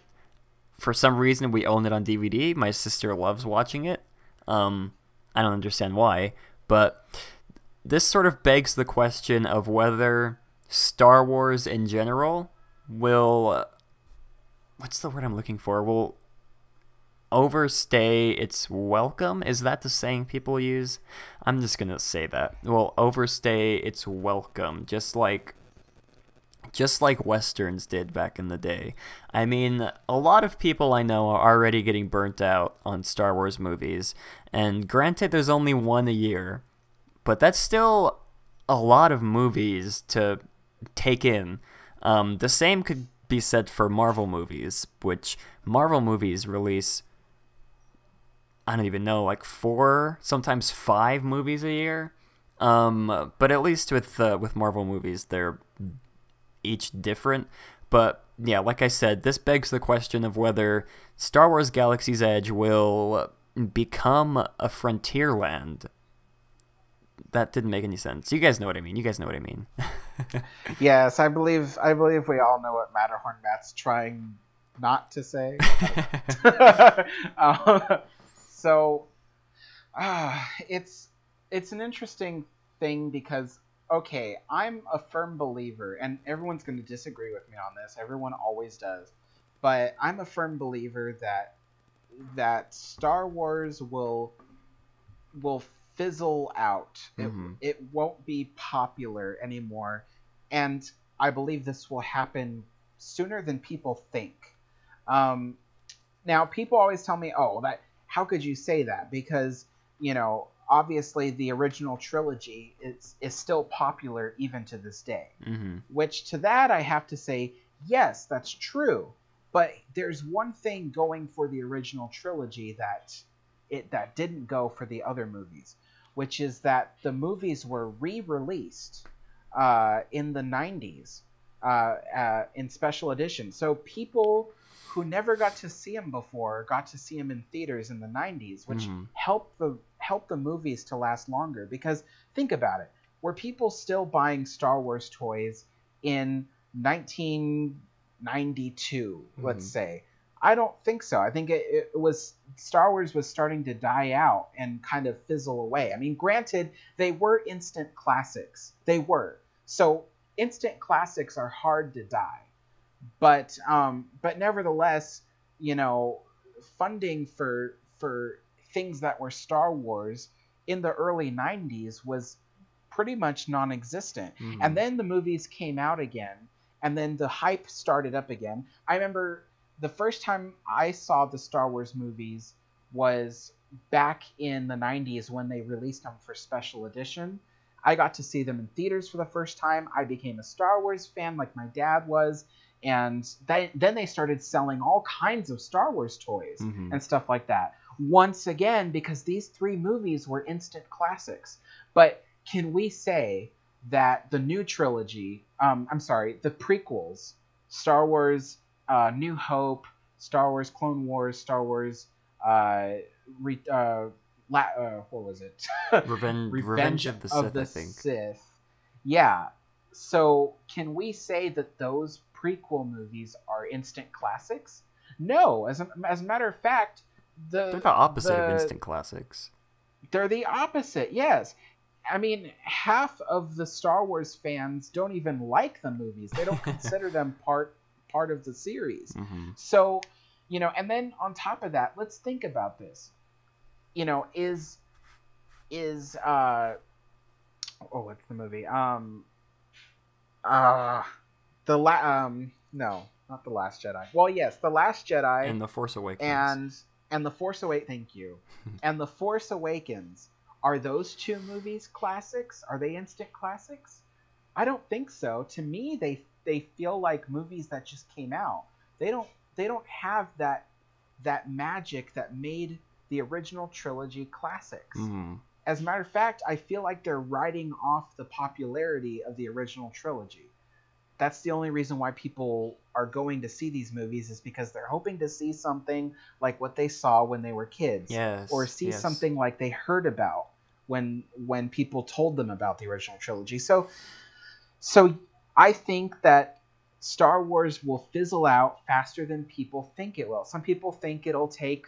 For some reason, we own it on DVD. My sister loves watching it. I don't understand why, but this sort of begs the question of whether Star Wars in general will... what's the word I'm looking for? Will overstay its welcome? Is that the saying people use? I'm just gonna say that. Will overstay its welcome, just like Westerns did back in the day. I mean, a lot of people I know are already getting burnt out on Star Wars movies, and granted there's only one a year, but that's still a lot of movies to take in. The same could be said for Marvel movies, which Marvel movies release, I don't even know, like 4, sometimes 5 movies a year. But at least with Marvel movies, they're each different. But yeah, like I said, this begs the question of whether Star Wars Galaxy's Edge will become a Frontierland. That didn't make any sense. You guys know what I mean. Yes, I believe we all know what Matterhorn Matt's trying not to say. So it's an interesting thing because, okay, I'm a firm believer, and everyone's going to disagree with me on this. Everyone always does. But I'm a firm believer that Star Wars will fizzle out. It won't be popular anymore, and I believe this will happen sooner than people think. Now, people always tell me, "Oh, how could you say that?" Because, you know, obviously the original trilogy is still popular even to this day. Which, to that, I have to say, yes, that's true. But there's one thing going for the original trilogy that didn't go for the other movies, which is that the movies were re-released in the 90s in special editions. So people who never got to see them before got to see them in theaters in the 90s, which helped the movies to last longer. Because think about it, were people still buying Star Wars toys in 1992, let's say? I don't think so. I think it was, Star Wars was starting to die out and kind of fizzle away. I mean, granted, they were instant classics. They were. So instant classics are hard to die. But nevertheless, you know, funding for things that were Star Wars in the early 90s was pretty much non-existent. And then the movies came out again, and then the hype started up again. I remember the first time I saw the Star Wars movies was back in the 90s when they released them for special edition. I got to see them in theaters for the first time. I became a Star Wars fan like my dad was. And then they started selling all kinds of Star Wars toys Mm-hmm. and stuff like that. Once again, because these 3 movies were instant classics. But can we say that the new trilogy, the prequels, Star Wars New Hope, Star Wars Clone Wars, Star Wars what was it? Revenge of the Sith, I think. Sith. Yeah. So can we say that those prequel movies are instant classics? No. As a matter of fact, they're the opposite of instant classics. They're the opposite, yes. I mean, half of the Star Wars fans don't even like the movies. They don't consider them part of the series. Mm-hmm. So, and then on top of that, let's think about this. Is what's the movie? No, not The Last Jedi. Well, yes, The Last Jedi and The Force Awakens. And The Force Awakens. Thank you. And The Force Awakens. Are those 2 movies classics? Are they instant classics? I don't think so. To me, they feel like movies that just came out. They don't have that magic that made the original trilogy classics. Mm-hmm. As a matter of fact, I feel like they're riding off the popularity of the original trilogy. That's the only reason why people are going to see these movies, is because they're hoping to see something like what they saw when they were kids. Yes, or see something like they heard about when people told them about the original trilogy. So I think that Star Wars will fizzle out faster than people think it will. Some people think it'll take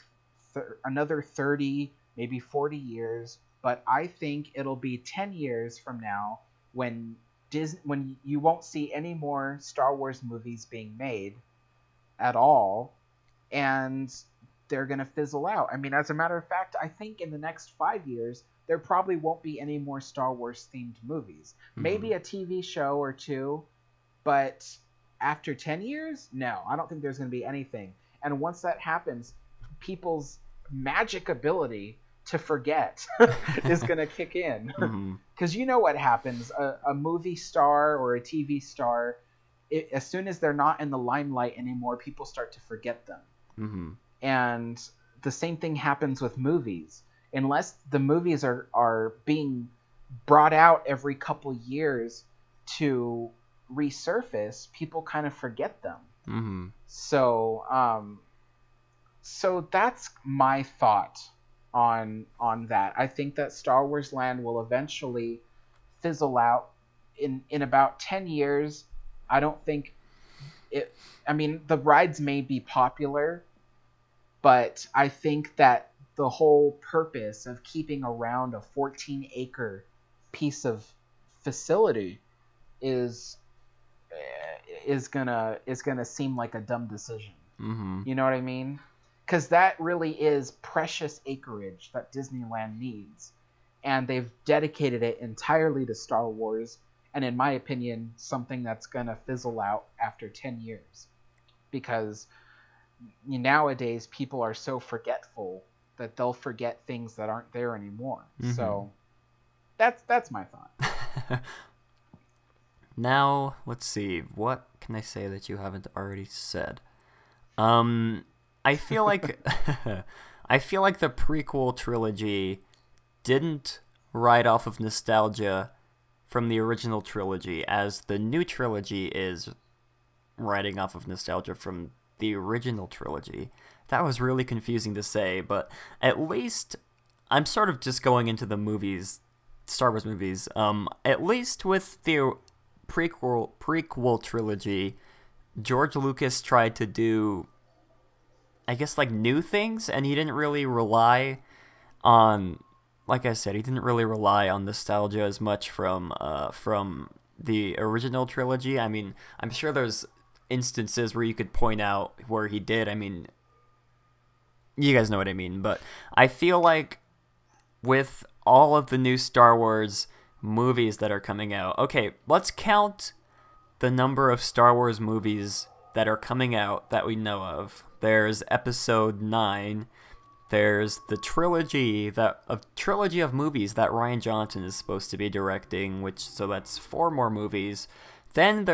another 30, maybe 40 years, but I think it'll be 10 years from now when you won't see any more Star Wars movies being made at all, and they're going to fizzle out. I mean, as a matter of fact, I think in the next 5 years, there probably won't be any more Star Wars themed movies. Mm-hmm. Maybe a TV show or 2, but after 10 years, no, I don't think there's going to be anything. And once that happens, people's magic ability to forget is going to kick in. Because you know what happens. A movie star or a TV star, as soon as they're not in the limelight anymore, people start to forget them. Mm-hmm. And the same thing happens with movies. Unless the movies are being brought out every couple years to resurface, people kind of forget them. Mm-hmm. So that's my thought on that. I think that Star Wars Land will eventually fizzle out in about 10 years. I don't think it. I mean, the rides may be popular, but I think that the whole purpose of keeping around a 14-acre piece of facility is gonna seem like a dumb decision. Mm-hmm. You know what I mean? Because that really is precious acreage that Disneyland needs, and they've dedicated it entirely to Star Wars. And in my opinion, something that's gonna fizzle out after 10 years, because nowadays people are so forgetful that they'll forget things that aren't there anymore. Mm-hmm. So that's my thought. Now, let's see. What can I say that you haven't already said? I feel like the prequel trilogy didn't ride off of nostalgia from the original trilogy, as the new trilogy is riding off of nostalgia from the original trilogy. That was really confusing to say, but at least I'm sort of just going into the movies, Star Wars movies. At least with the prequel trilogy, George Lucas tried to do, I guess, like, new things, and he didn't really rely on, like I said, he didn't really rely on nostalgia as much from the original trilogy. I mean, I'm sure there's instances where you could point out where he did. I mean, you guys know what I mean, but I feel like with all of the new Star Wars movies that are coming out, okay, let's count the number of Star Wars movies that are coming out that we know of. There's Episode 9. There's the trilogy of movies that Rian Johnson is supposed to be directing, so that's 4 more movies. then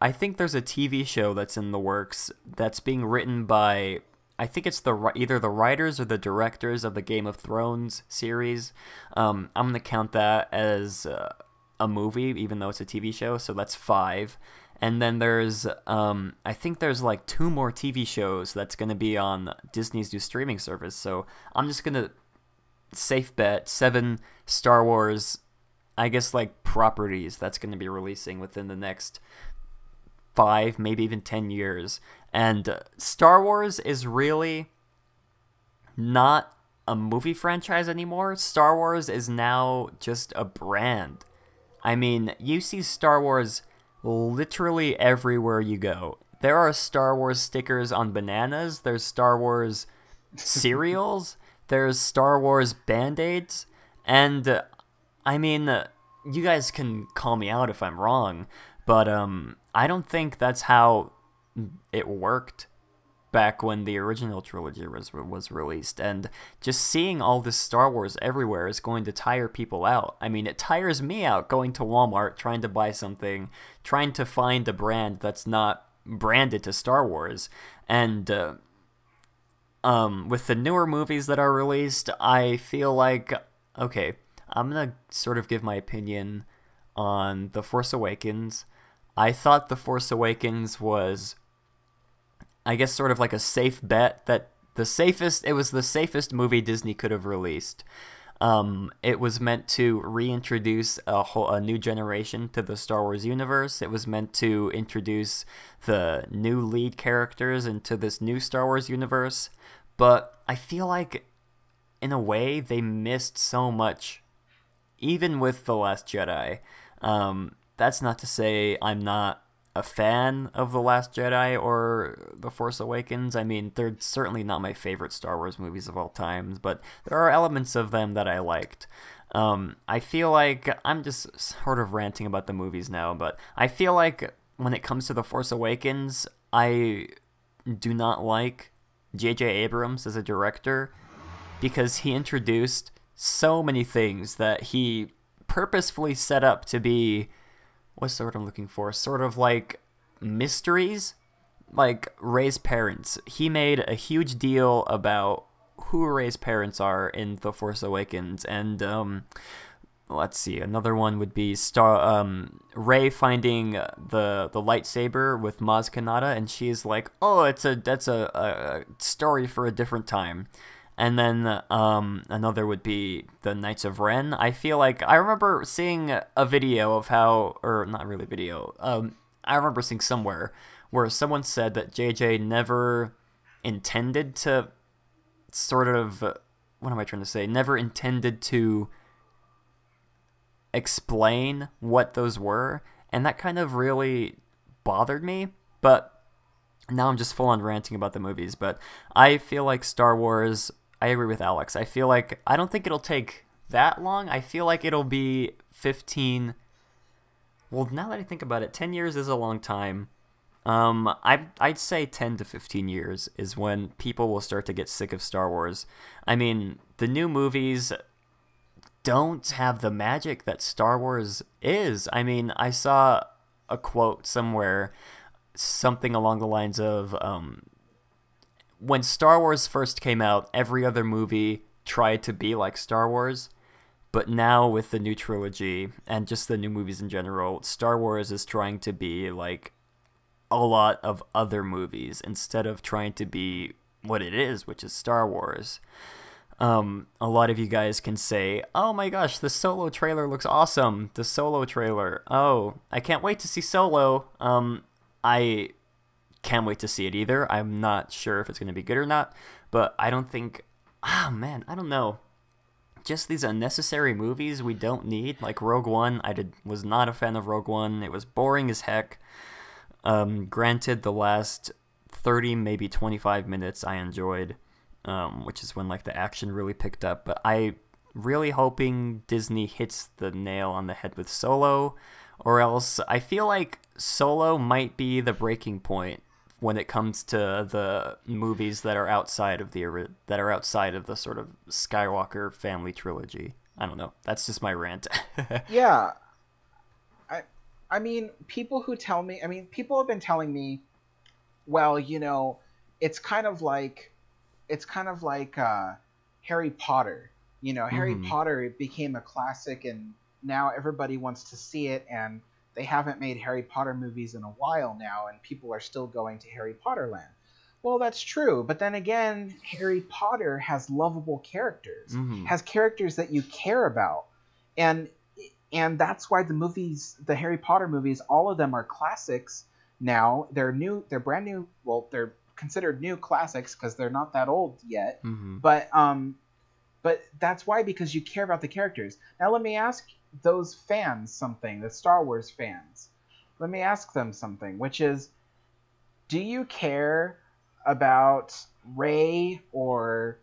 I think there's a TV show that's in the works that's being written by, I think it's either the writers or the directors of the Game of Thrones series. I'm gonna count that as a movie, even though it's a TV show, so that's 5. And then there's, I think there's like 2 more TV shows that's gonna be on Disney's new streaming service. So I'm just gonna safe bet 7 Star Wars, I guess, like properties that's gonna be releasing within the next 5, maybe even 10 years. And Star Wars is really not a movie franchise anymore. Star Wars is now just a brand. I mean, you see Star Wars literally everywhere you go. There are Star Wars stickers on bananas. There's Star Wars cereals. There's Star Wars Band-Aids. And, I mean, you guys can call me out if I'm wrong, but I don't think that's how it worked back when the original trilogy was released. And just seeing all this Star Wars everywhere is going to tire people out. I mean, it tires me out going to Walmart, trying to buy something, trying to find a brand that's not branded to Star Wars. And with the newer movies that are released, I feel like, okay, I'm going to sort of give my opinion on The Force Awakens. I thought The Force Awakens was, I guess, sort of like a safe bet that it was the safest movie Disney could have released. It was meant to reintroduce a new generation to the Star Wars universe. It was meant to introduce the new lead characters into this new Star Wars universe. But I feel like, in a way, they missed so much, even with The Last Jedi. That's not to say I'm not a fan of The Last Jedi or The Force Awakens. I mean, they're certainly not my favorite Star Wars movies of all time, but there are elements of them that I liked. I feel like I'm just sort of ranting about the movies now, but I feel like when it comes to The Force Awakens, I do not like J.J. Abrams as a director because he introduced so many things that he purposefully set up to be, what's the word I'm looking for? Sort of like mysteries, like Rey's parents. He made a huge deal about who Rey's parents are in The Force Awakens, and let's see, another one would be Rey finding the lightsaber with Maz Kanata, and she's like, oh, that's a story for a different time. And then another would be the Knights of Ren. I feel like I remember seeing a video of how, or not really video, I remember seeing somewhere where someone said that JJ never intended to sort of, what am I trying to say? Never intended to explain what those were. And that kind of really bothered me. But now I'm just full on ranting about the movies. But I feel like Star Wars, I agree with Alex. I don't think it'll take that long. I feel like it'll be 15. Well, now that I think about it, 10 years is a long time. I'd say 10 to 15 years is when people will start to get sick of Star Wars. I mean, the new movies don't have the magic that Star Wars is. I mean, I saw a quote somewhere, something along the lines of, when Star Wars first came out, every other movie tried to be like Star Wars. But now with the new trilogy and just the new movies in general, Star Wars is trying to be like a lot of other movies instead of trying to be what it is, which is Star Wars. A lot of you guys can say, oh my gosh, the Solo trailer looks awesome. The Solo trailer. Oh, I can't wait to see Solo. I can't wait to see it either. I'm not sure if it's going to be good or not, but I don't think, I don't know. Just these unnecessary movies we don't need, like Rogue One. Was not a fan of Rogue One. It was boring as heck. Granted, the last 30, maybe 25 minutes I enjoyed, which is when like the action really picked up. But I really hoping Disney hits the nail on the head with Solo, or else I feel like Solo might be the breaking point when it comes to the movies that are outside of the sort of Skywalker family trilogy. I don't know. That's just my rant. Yeah. I mean, people who tell me, I mean, people have been telling me, well, you know, it's kind of like, it's kind of like Harry Potter. You know, Harry Mm-hmm. Potter became a classic, and now everybody wants to see it, and they haven't made Harry Potter movies in a while now, and people are still going to Harry Potter Land. Well, that's true, but then again, Harry Potter has lovable characters, Mm-hmm. has characters that you care about, and and that's why the movies, the Harry Potter movies, all of them are classics now. They're new, they're brand new. Well, they're considered new classics because they're not that old yet. Mm-hmm. But that's why, because you care about the characters. Now let me ask those fans something, the Star Wars fans. Let me ask them something, which is, do you care about Rey or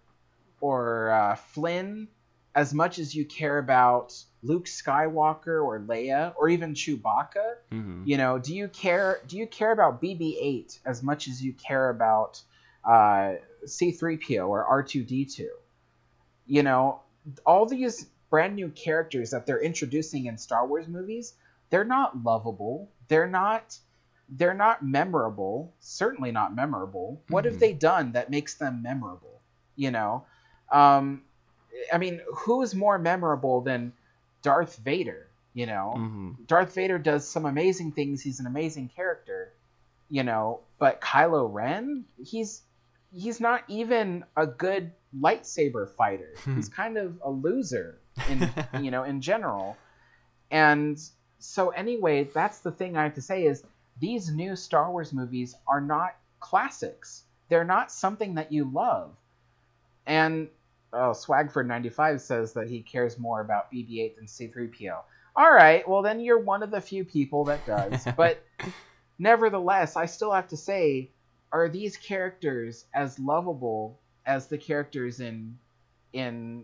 Flynn as much as you care about Luke Skywalker or Leia or even Chewbacca? Mm-hmm. You know, do you care about BB-8 as much as you care about C-3PO or R2-D2? You know, all these brand new characters that they're introducing in Star Wars movies, they're not lovable. They're not memorable. Certainly not memorable. What have they done that makes them memorable? You know, I mean, who's more memorable than Darth Vader? You know, Mm-hmm. Darth Vader does some amazing things. He's an amazing character. You know, but Kylo Ren, he's not even a good lightsaber fighter. He's kind of a loser in you know, in general. And so anyway, that's the thing I have to say is these new Star Wars movies are not classics. They're not something that you love. And Swagford95 says that he cares more about BB-8 than C-3PO. All right, well then you're one of the few people that does. But nevertheless, I still have to say, are these characters as lovable as the characters in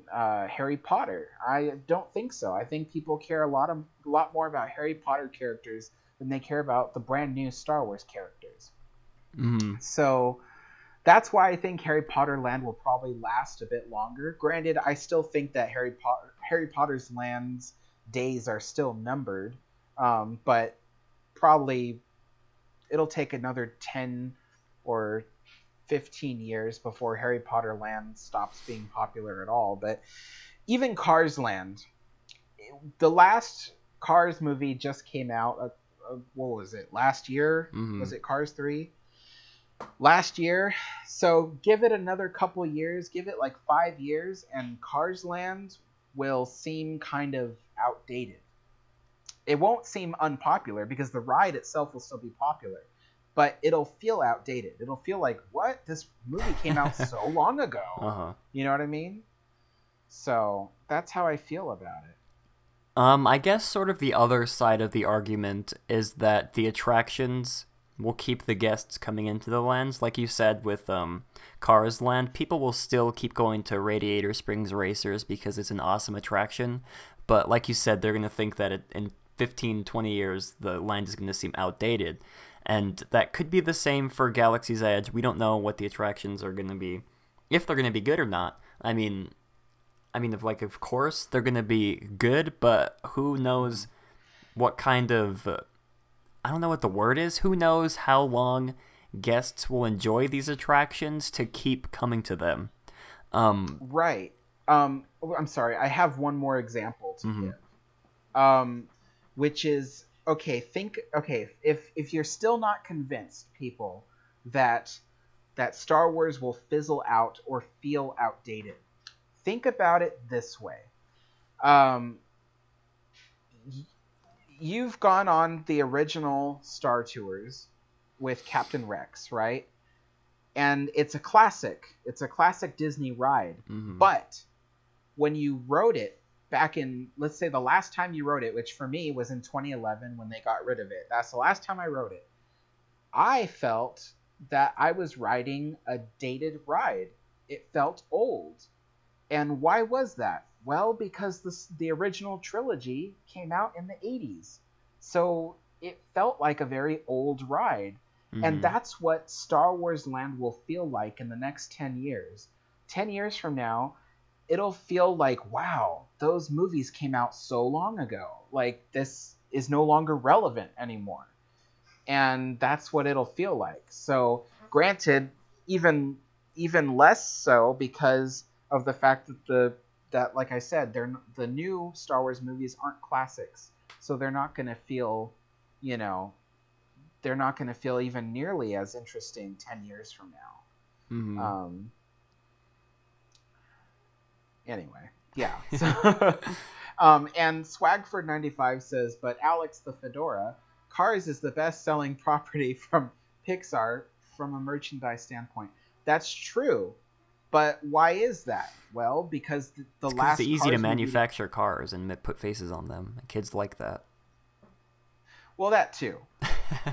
Harry Potter? I don't think so. I think people care a lot more about Harry Potter characters than they care about the brand new Star Wars characters. Mm-hmm. So that's why I think Harry Potter Land will probably last a bit longer. Granted, I still think that Harry Potter's Land's days are still numbered, but probably it'll take another 10 or 15 years before Harry Potter Land stops being popular at all. But even Cars Land, the last Cars movie just came out. What was it? Last year? Mm-hmm. Was it Cars 3? Last year. So give it another couple years. Give it like 5 years, and Cars Land will seem kind of outdated. It won't seem unpopular because the ride itself will still be popular. But it'll feel outdated. It'll feel like, what? This movie came out so long ago. Uh-huh. You know what I mean? So that's how I feel about it. I guess sort of the other side of the argument is that the attractions will keep the guests coming into the lands. Like you said with Cars Land, people will still keep going to Radiator Springs Racers because it's an awesome attraction. But like you said, they're going to think that in 15, 20 years, the land is going to seem outdated. And that could be the same for Galaxy's Edge. We don't know what the attractions are going to be, if they're going to be good or not. I mean, of course they're going to be good, but who knows what kind of, I don't know what the word is. Who knows how long guests will enjoy these attractions to keep coming to them. Right. I'm sorry. I have one more example to give, which is, if you're still not convinced, people, that Star Wars will fizzle out or feel outdated, think about it this way. You've gone on the original Star Tours with Captain Rex, right? And it's a classic. It's a classic Disney ride. Mm-hmm. But when you rode it, back in, let's say the last time you rode it, which for me was in 2011 when they got rid of it. That's the last time I rode it. I felt that I was riding a dated ride. It felt old. And why was that? Well, because the original trilogy came out in the 80s. So it felt like a very old ride. Mm-hmm. And that's what Star Wars Land will feel like in the next 10 years. 10 years from now, it'll feel like, wow, those movies came out so long ago. Like, this is no longer relevant anymore. And that's what it'll feel like. So granted, even less so because of the fact that like I said, the new Star Wars movies aren't classics. So they're not going to feel, they're not going to feel even nearly as interesting 10 years from now. Mm-hmm. Anyway, yeah. So, and Swagford95 says, but Alex the Fedora, Cars is the best-selling property from Pixar from a merchandise standpoint. That's true, but why is that? Well, because the last it's easy Cars to manufacture cars and put faces on them. Kids like that. Well, that too,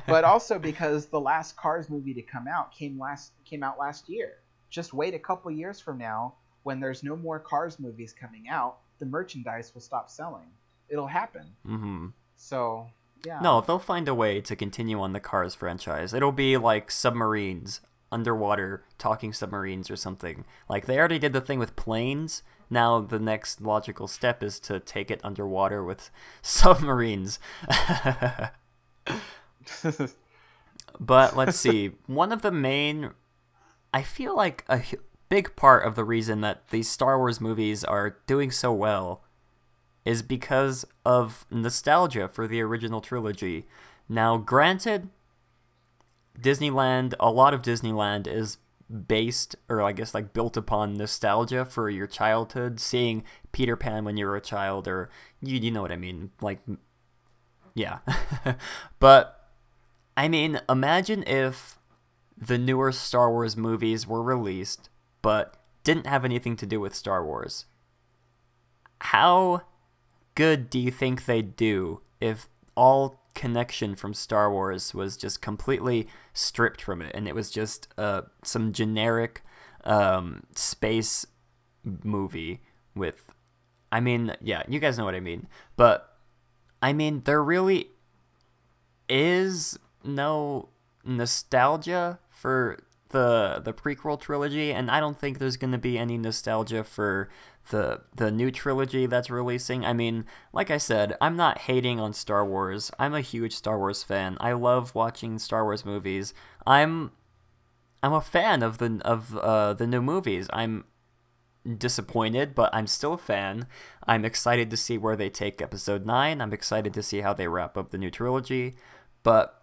but also because the last Cars movie to come out came out last year. Just wait a couple years from now, when there's no more Cars movies coming out, the merchandise will stop selling. It'll happen. Mm-hmm. So, yeah. No, they'll find a way to continue on the Cars franchise. It'll be like submarines, underwater talking submarines or something. Like they already did the thing with planes. Now the next logical step is to take it underwater with submarines. But let's see. One of the main... I feel like a big part of the reason that these Star Wars movies are doing so well is because of nostalgia for the original trilogy. Now, granted, Disneyland, a lot of Disneyland is based, or I guess like built upon nostalgia for your childhood, seeing Peter Pan when you were a child, or you know what I mean, like, yeah. But, I mean, imagine if the newer Star Wars movies were released, but didn't have anything to do with Star Wars. How good do you think they'd do if all connection from Star Wars was just completely stripped from it, and it was just some generic space movie with... I mean, yeah, you guys know what I mean. But, I mean, there really is no nostalgia for the prequel trilogy, and I don't think there's going to be any nostalgia for the new trilogy that's releasing. I mean, like I said, I'm not hating on Star Wars. I'm a huge Star Wars fan. I love watching Star Wars movies. I'm a fan of the new movies. I'm disappointed, but I'm still a fan. I'm excited to see where they take Episode 9. I'm excited to see how they wrap up the new trilogy. But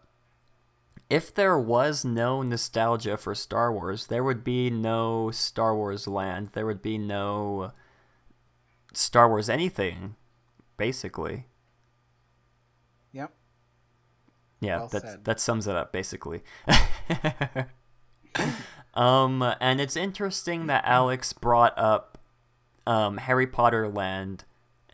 if there was no nostalgia for Star Wars, there would be no Star Wars Land. There would be no Star Wars anything, basically. Yep. Yeah, Well that sums it up, basically. And it's interesting that Alex brought up Harry Potter Land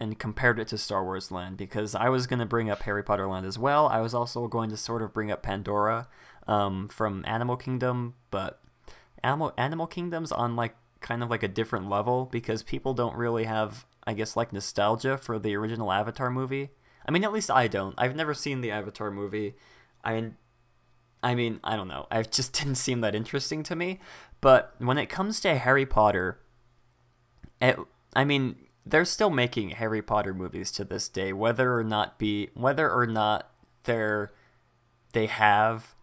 and compared it to Star Wars Land, because I was going to bring up Harry Potter Land as well. I was also going to sort of bring up Pandora from Animal Kingdom, but Animal Kingdom's on like kind of like a different level, because people don't really have, I guess, like nostalgia for the original Avatar movie. I mean, at least I don't. I've never seen the Avatar movie. I mean, I don't know. It just didn't seem that interesting to me. But when it comes to Harry Potter, I mean, they're still making Harry Potter movies to this day, whether or not they have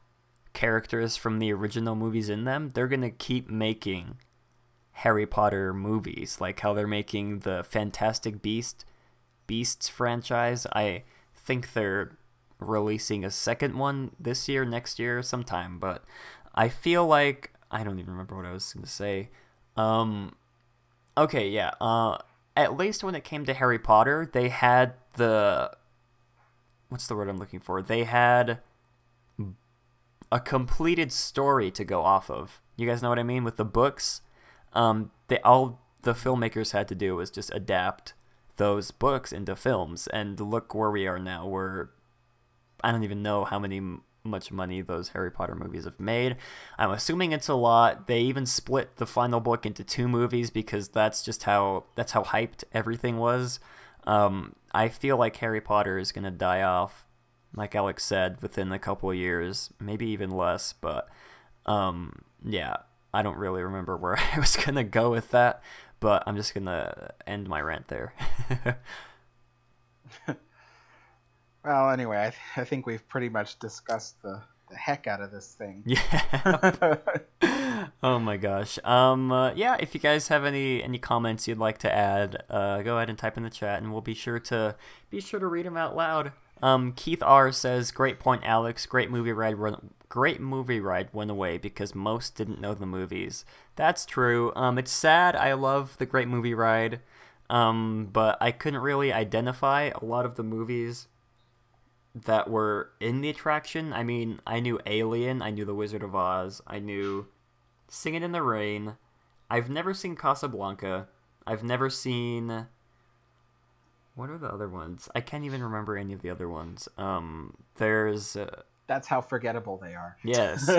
characters from the original movies in them. They're gonna keep making Harry Potter movies, like how they're making the Fantastic Beasts franchise. I think they're releasing a second one this year, next year, sometime. But I feel like I don't even remember what I was gonna say. Okay, yeah. At least when it came to Harry Potter, they had what's the word I'm looking for? They had a completed story to go off of. You guys know what I mean? With the books, all the filmmakers had to do was just adapt those books into films, and look where we are now. I don't even know how much money those Harry Potter movies have made. I'm assuming it's a lot. They even split the final book into 2 movies because that's how hyped everything was. I feel like Harry Potter is gonna die off, like Alex said, within a couple of years, maybe even less. But yeah, I don't really remember where I was gonna go with that, but I'm just gonna end my rant there. Well, anyway, I think we've pretty much discussed the heck out of this thing. Yeah. Oh my gosh. Yeah, if you guys have any comments you'd like to add, go ahead and type in the chat, and we'll be sure to read them out loud. Keith R says, "Great point, Alex. Great movie ride went away because most didn't know the movies." That's true. It's sad. I love the Great Movie Ride, but I couldn't really identify a lot of the movies that were in the attraction. I mean, I knew Alien, I knew The Wizard of Oz, I knew Singing in the Rain. I've never seen Casablanca. I've never seen... What are the other ones? I can't even remember any of the other ones. There's... That's how forgettable they are. Yes.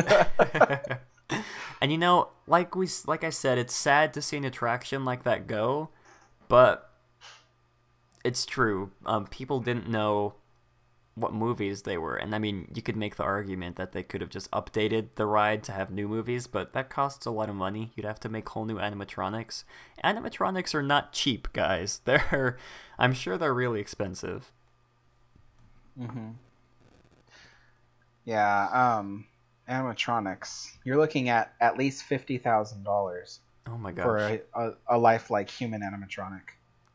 And you know, like I said, it's sad to see an attraction like that go, but it's true. People didn't know what movies they were, and I mean, you could make the argument that they could have just updated the ride to have new movies, but that costs a lot of money. You'd have to make whole new animatronics. Animatronics are not cheap, guys. I'm sure they're really expensive. Mm-hmm. Yeah, animatronics. You're looking at least $50,000. Oh my gosh. For a lifelike human animatronic.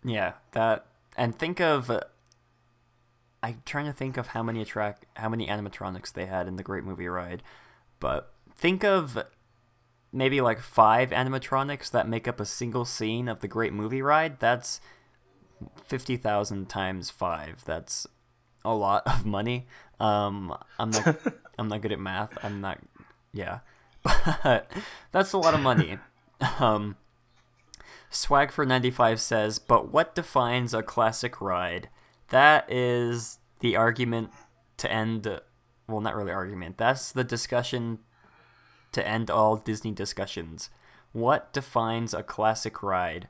Yeah, that, and think of... I'm trying to think of how many animatronics they had in the Great Movie Ride, but think of maybe like 5 animatronics that make up a single scene of the Great Movie Ride. That's 50,000 times 5. That's a lot of money. I'm not good at math. Yeah, but that's a lot of money. Swag for 95 says, "But what defines a classic ride?" That is the argument to end... Well, not really argument. That's the discussion to end all Disney discussions. What defines a classic ride?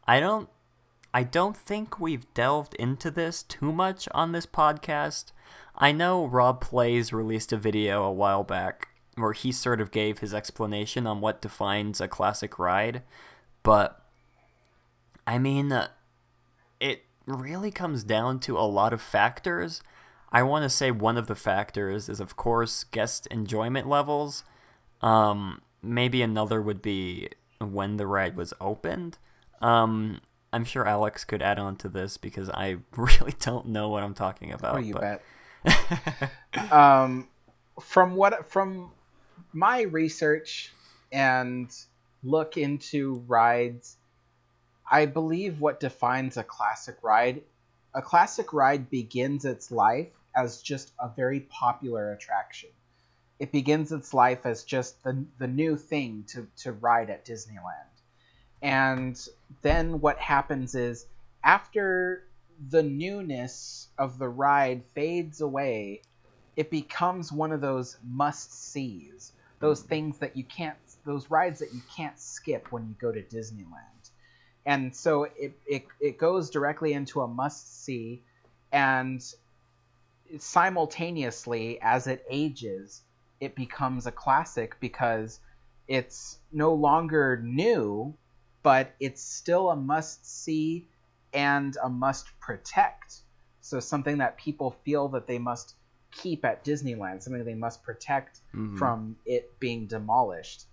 I don't think we've delved into this too much on this podcast. I know Rob Plays released a video a while back where he sort of gave his explanation on what defines a classic ride. But, I mean, it really comes down to a lot of factors. I want to say one of the factors is, of course, guest enjoyment levels. Maybe another would be when the ride was opened. I'm sure Alex could add on to this because I really don't know what I'm talking about. Oh, you bet. From my research and look into rides, I believe what defines a classic ride begins its life as just a very popular attraction. It begins its life as just the new thing to ride at Disneyland. And then what happens is, after the newness of the ride fades away, it becomes one of those must-sees, those rides that you can't skip when you go to Disneyland. And so it goes directly into a must-see, and simultaneously, as it ages, it becomes a classic because it's no longer new, but it's still a must-see and a must-protect. So something that people feel that they must keep at Disneyland, something they must protect from it being demolished.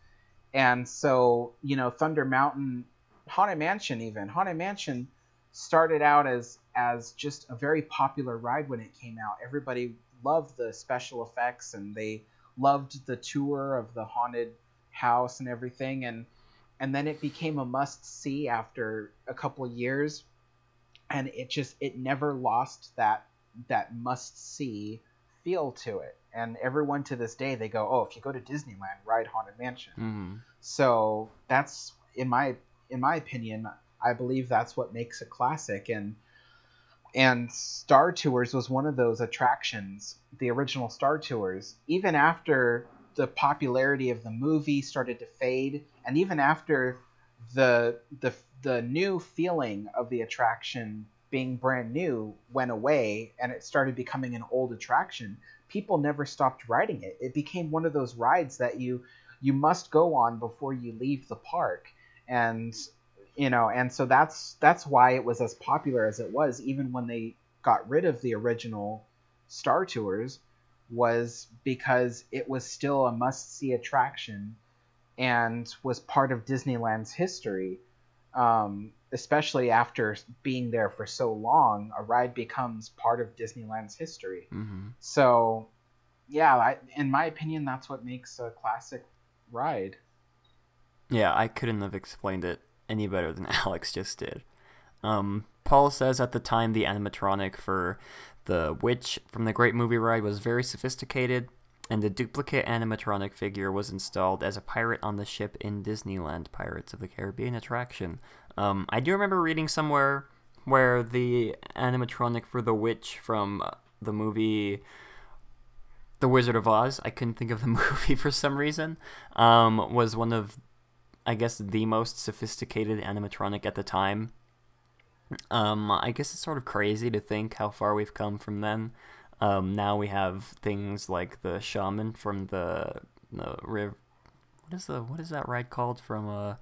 And so, Thunder Mountain... Haunted Mansion started out as just a very popular ride when it came out. Everybody loved the special effects, and they loved the tour of the haunted house and everything. And then it became a must-see after a couple of years, and it never lost that must-see feel to it. And everyone to this day, they go, "Oh, if you go to Disneyland, ride Haunted Mansion." Mm-hmm. So that's, in my opinion, I believe that's what makes a classic. And Star Tours was one of those attractions, the original Star Tours. Even after the popularity of the movie started to fade, and even after the new feeling of the attraction being brand new went away and it started becoming an old attraction, people never stopped riding it. It became one of those rides that you must go on before you leave the park. And so that's why it was as popular as it was, even when they got rid of the original Star Tours was because it was still a must-see attraction and was part of Disneyland's history. Especially after being there for so long, a ride becomes part of Disneyland's history. Mm-hmm. So, yeah, in my opinion, that's what makes a classic ride. Yeah, I couldn't have explained it any better than Alex just did. Paul says at the time the animatronic for the witch from the Great Movie Ride was very sophisticated, and the duplicate animatronic figure was installed as a pirate on the ship in Disneyland Pirates of the Caribbean attraction. I do remember reading somewhere where the animatronic for the witch from the movie The Wizard of Oz, I couldn't think of the movie for some reason, was one of, I guess, the most sophisticated animatronic at the time. I guess it's sort of crazy to think how far we've come from then. Now we have things like the shaman from the river. What is that ride called from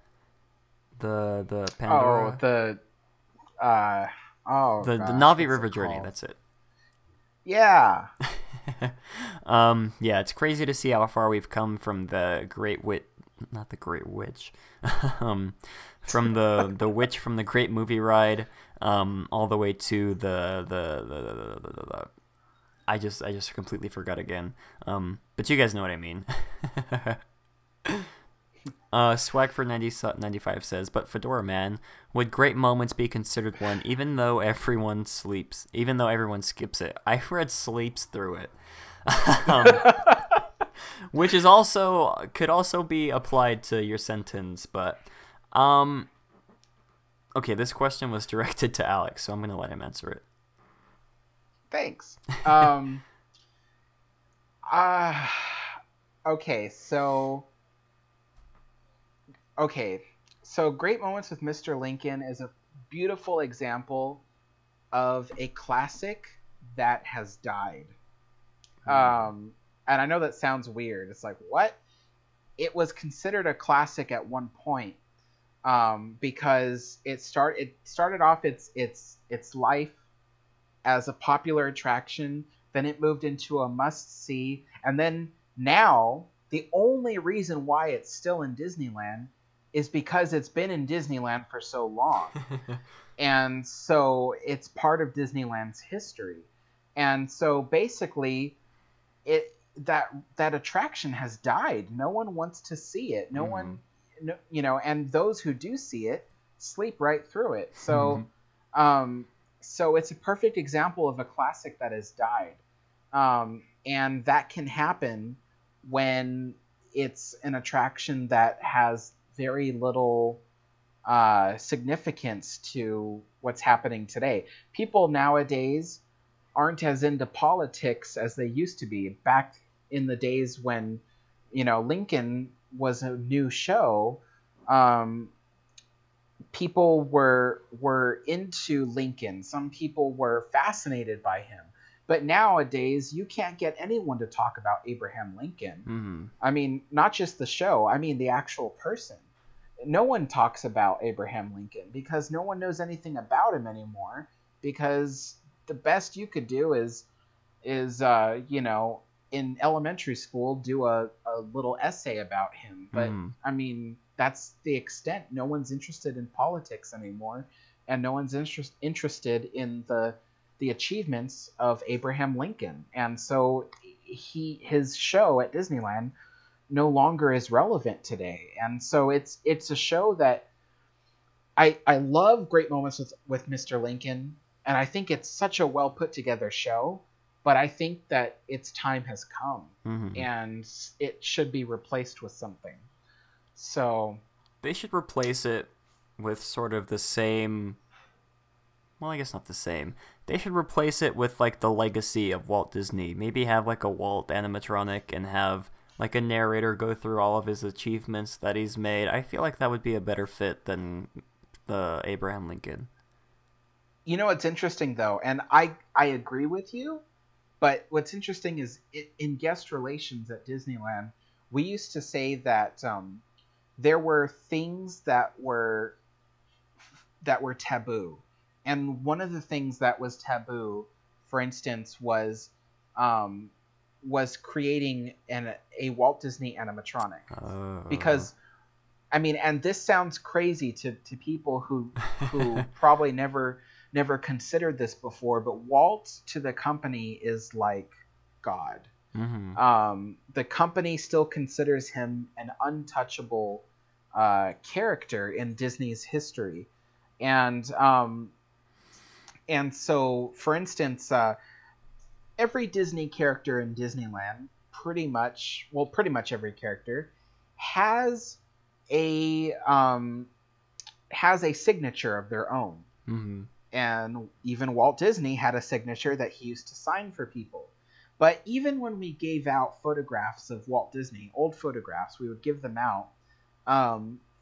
the Pandora? The Navi River Journey. That's it. Yeah. Yeah, it's crazy to see how far we've come from the not the Great Witch, from the witch from the Great Movie Ride, all the way to the I just completely forgot again. But you guys know what I mean. Swag for 95 says, but Fedora Man, would Great Moments be considered one, even though everyone skips it? I read sleeps through it. Which is could also be applied to your sentence, but okay, this question was directed to Alex, so I'm gonna let him answer it. Thanks. Okay, so Great Moments with Mr. Lincoln is a beautiful example of a classic that has died. And I know that sounds weird. It's like, what? It was considered a classic at one point, because it started off its life as a popular attraction, then it moved into a must-see, and then now the only reason why it's still in Disneyland is because it's been in Disneyland for so long. And so it's part of Disneyland's history. And so basically that attraction has died. No one wants to see it. No one, and those who do see it sleep right through it. So so it's a perfect example of a classic that has died. And that can happen when it's an attraction that has very little significance to what's happening today. People nowadays aren't as into politics as they used to be. Back in the days when, Lincoln was a new show, people were into Lincoln. Some people were fascinated by him. But nowadays, you can't get anyone to talk about Abraham Lincoln. Mm-hmm. I mean, not just the show. I mean, the actual person. No one talks about Abraham Lincoln because no one knows anything about him anymore. Because the best you could do is in elementary school, do a little essay about him. But I mean, that's the extent. No one's interested in politics anymore, and no one's interested in the achievements of Abraham Lincoln. And so his show at Disneyland no longer is relevant today. And so it's a show that I love Great Moments with Mr. Lincoln, and I think it's such a well put together show, but I think that its time has come, and it should be replaced with something. So they should replace it with sort of the same, well, I guess not the same. They should replace it with like the legacy of Walt Disney. Maybe have like a Walt animatronic and have like a narrator go through all of his achievements that he's made. I feel like that would be a better fit than the Abraham Lincoln. It's interesting though, and I agree with you, but what's interesting is in guest relations at Disneyland, we used to say that there were things that were taboo. And one of the things that was taboo, for instance, was was creating a Walt Disney animatronic. Oh. Because, I mean, and this sounds crazy to people who probably never considered this before, but Walt to the company is like God. Mm-hmm. The company still considers him an untouchable character in Disney's history, and so, for instance, every Disney character in Disneyland, pretty much every character has a signature of their own. Mm-hmm. And even Walt Disney had a signature that he used to sign for people. But even when we gave out photographs of Walt Disney, old photographs, we would give them out.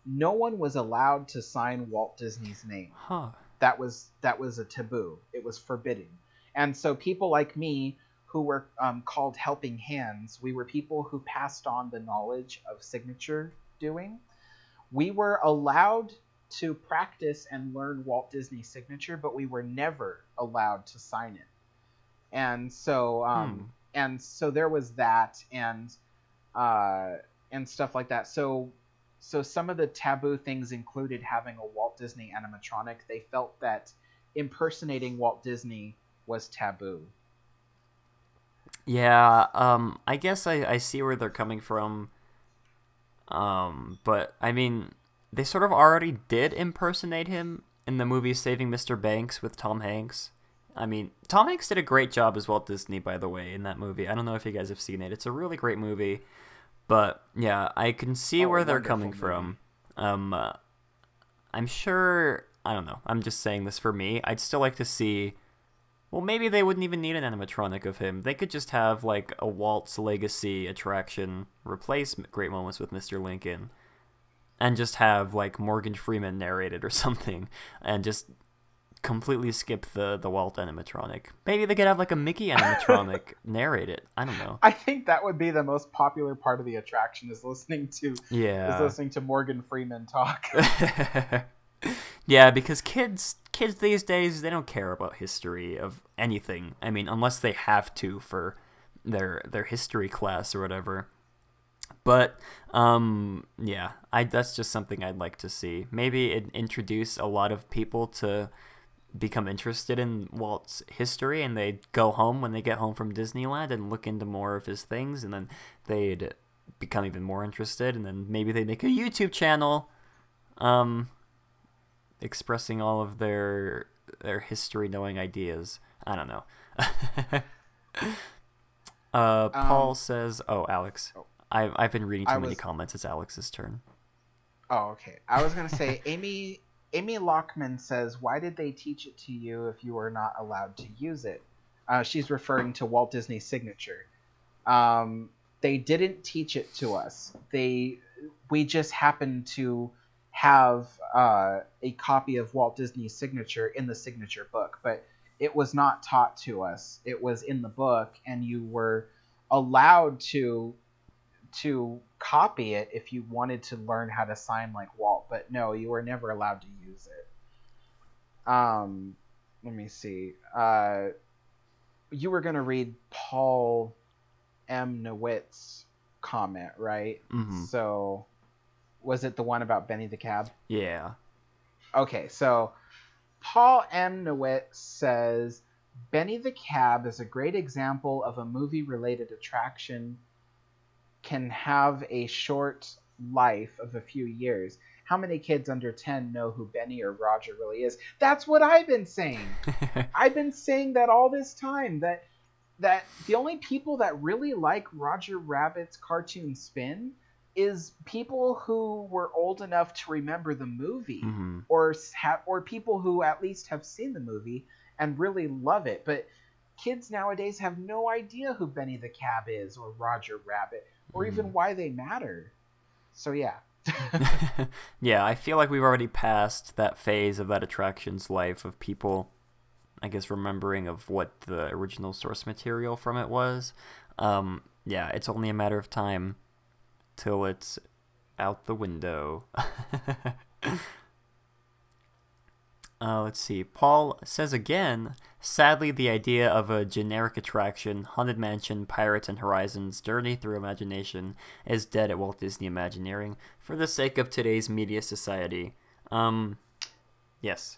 No one was allowed to sign Walt Disney's name. Huh. That was a taboo. It was forbidden. And so people like me, who were called helping hands, we were people who passed on the knowledge of signature doing. We were allowed to practice and learn Walt Disney's signature, but we were never allowed to sign it. And so there was that, and stuff like that. So some of the taboo things included having a Walt Disney animatronic. They felt that impersonating Walt Disney was taboo. Yeah, I guess I see where they're coming from. But I mean, they sort of already did impersonate him in the movie Saving Mr. Banks with Tom Hanks. I mean, Tom Hanks did a great job as Walt Disney, by the way, in that movie. I don't know if you guys have seen it. It's a really great movie. But yeah, I can see where they're coming from. I'm sure, I don't know, I'm just saying this for me. I'd still like to see, well, maybe they wouldn't even need an animatronic of him. They could just have like a Walt's Legacy attraction replace Great Moments with Mr. Lincoln, and just have like Morgan Freeman narrate it or something, and just completely skip the Walt animatronic. Maybe they could have like a Mickey animatronic narrate it. I don't know. I think that would be the most popular part of the attraction, is listening to Morgan Freeman talk. Yeah, because kids these days, they don't care about history of anything. I mean, unless they have to for their history class or whatever. But yeah, that's just something I'd like to see. Maybe introduce a lot of people to become interested in Walt's history, and they'd go home when they get home from Disneyland and look into more of his things, and then they'd become even more interested, and then maybe they'd make a YouTube channel expressing all of their history-knowing ideas. I don't know. Paul says, oh, Alex. I've been reading too many comments. It's Alex's turn. Oh, okay. I was going to say, Amy Lockman says, why did they teach it to you if you were not allowed to use it? She's referring to Walt Disney's signature. They didn't teach it to us. We just happened to have a copy of Walt Disney's signature in the signature book, but it was not taught to us. It was in the book, and you were allowed to copy it if you wanted to learn how to sign like Walt, but no, you were never allowed to use it. Let me see. You were going to read Paul M. Newitt's comment, right? Mm-hmm. So was it the one about Benny the Cab? Yeah. Okay, so Paul M. Newitt says, Benny the Cab is a great example of a movie-related attraction can have a short life of a few years. How many kids under 10 know who Benny or Roger really is? That's what I've been saying. I've been saying that all this time, that the only people that really like Roger Rabbit's cartoon spin is people who were old enough to remember the movie, mm-hmm. or people who at least have seen the movie and really love it. But kids nowadays have no idea who Benny the Cab is, or Roger Rabbit, or even why they matter. So yeah. Yeah, I feel like we've already passed that phase of that attraction's life of people, I guess, remembering of what the original source material from it was. Yeah, it's only a matter of time till it's out the window. Let's see. Paul says again, sadly, the idea of a generic attraction, Haunted Mansion, Pirates and Horizons, Journey Through Imagination, is dead at Walt Disney Imagineering for the sake of today's media society. Yes.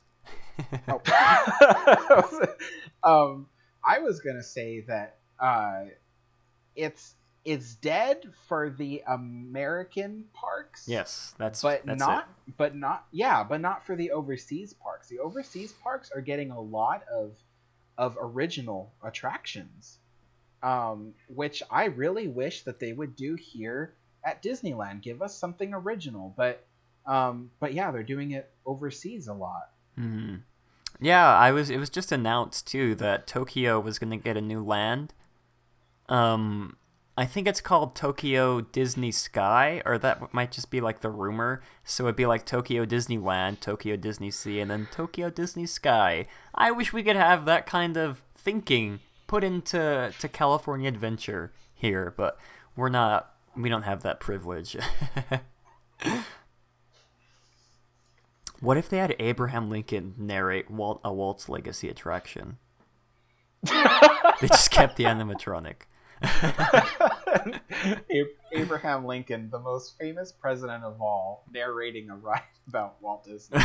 I was gonna say that it's dead for the American parks. Yes, that's not for the overseas parks. The overseas parks are getting a lot of original attractions, which I really wish that they would do here at Disneyland. Give us something original, but yeah, they're doing it overseas a lot. Mm-hmm. Yeah, it was just announced too that Tokyo was going to get a new land. I think it's called Tokyo Disney Sky, or that might just be like the rumor. So it'd be like Tokyo Disneyland, Tokyo Disney Sea, and then Tokyo Disney Sky. I wish we could have that kind of thinking put into California Adventure here, but we don't have that privilege. What if they had Abraham Lincoln narrate a Walt's Legacy attraction? They just kept the animatronic. Abraham Lincoln, the most famous president of all, narrating a ride about Walt Disney.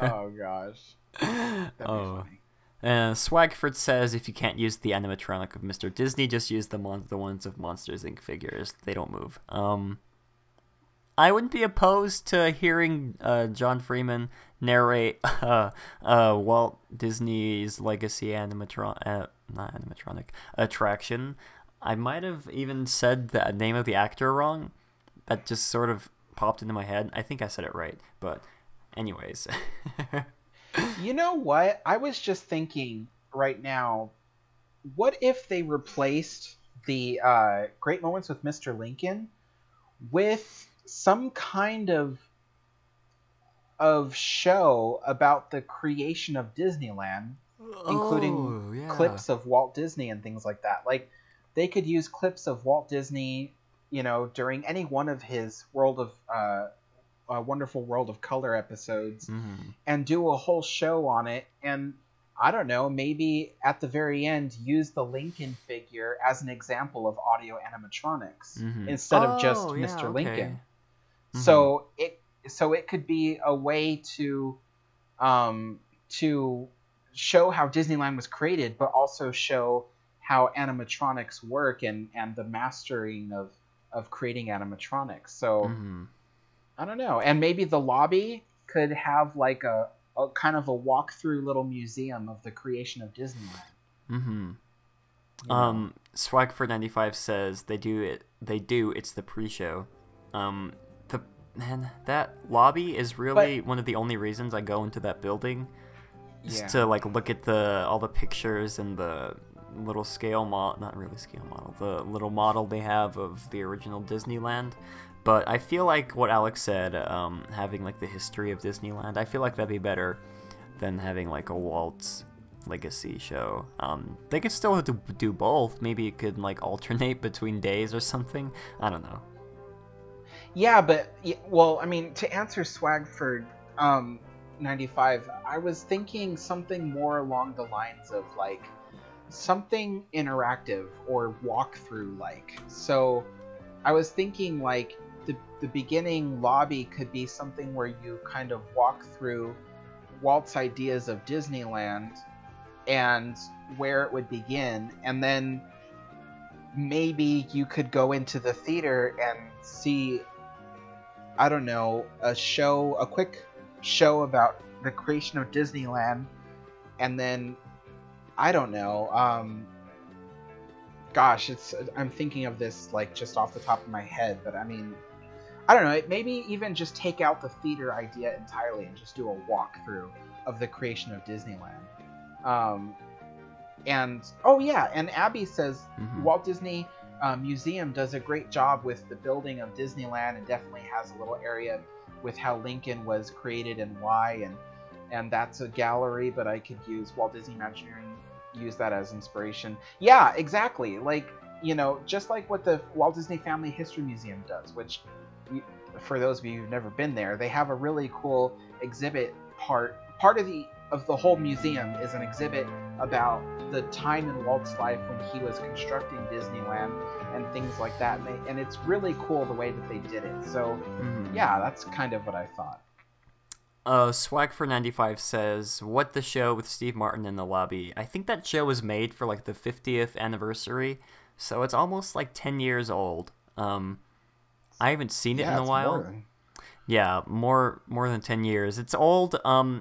Oh gosh. That'd be funny. Swagford says if you can't use the animatronic of Mr. Disney, just use the ones of Monsters Inc. figures. They don't move. I wouldn't be opposed to hearing John Freeman narrate Walt Disney's Legacy animatronic attraction. I might have even said the name of the actor wrong. That just sort of popped into my head. I think I said it right, but anyways. You know what? I was just thinking right now, what if they replaced the Great Moments with Mr. Lincoln with some kind of show about the creation of Disneyland, including clips of Walt Disney and things like that. Like, they could use clips of Walt Disney, during any one of his Wonderful World of Color episodes, and do a whole show on it. And I don't know, maybe at the very end, use the Lincoln figure as an example of audio animatronics instead of just Mr. Lincoln. So it could be a way to show how Disneyland was created, but also show how animatronics work and the mastering of creating animatronics. So I don't know. And maybe the lobby could have like a kind of a walk-through little museum of the creation of Disneyland. Swagford95 says they do, it's the pre-show. That lobby is really one of the only reasons I go into that building. Just to like look at all the pictures and the little not really scale model, the little model they have of the original Disneyland. But I feel like what Alex said, having like the history of Disneyland, I feel like that'd be better than having like a Walt's Legacy show. They could still do both. Maybe it could like alternate between days or something. I don't know. Yeah, but well, I mean, to answer Swagford 95, I was thinking something more along the lines of like something interactive or walkthrough like. So I was thinking like the beginning lobby could be something where you kind of walk through Walt's ideas of Disneyland and where it would begin, and then maybe you could go into the theater and see, I don't know, a quick show about the creation of Disneyland, and then I don't know, I'm thinking of this like just off the top of my head, but I mean, I don't know, maybe even just take out the theater idea entirely and just do a walkthrough of the creation of Disneyland. And Abby says Walt Disney Museum does a great job with the building of Disneyland, and definitely has a little area with how Lincoln was created and why, and that's a gallery, but I could use Walt Disney Imagineering, use that as inspiration. Yeah, exactly. Like, just like what the Walt Disney Family History Museum does, which, for those of you who've never been there, they have a really cool exhibit part of the of the whole museum is an exhibit about the time in Walt's life when he was constructing Disneyland and things like that. And it's really cool the way that they did it. So, yeah, that's kind of what I thought. Swag for 95 says, "What the show with Steve Martin in the lobby?" I think that show was made for like the 50th anniversary, so it's almost like 10 years old. I haven't seen it in a while. Yeah, more than 10 years. It's old.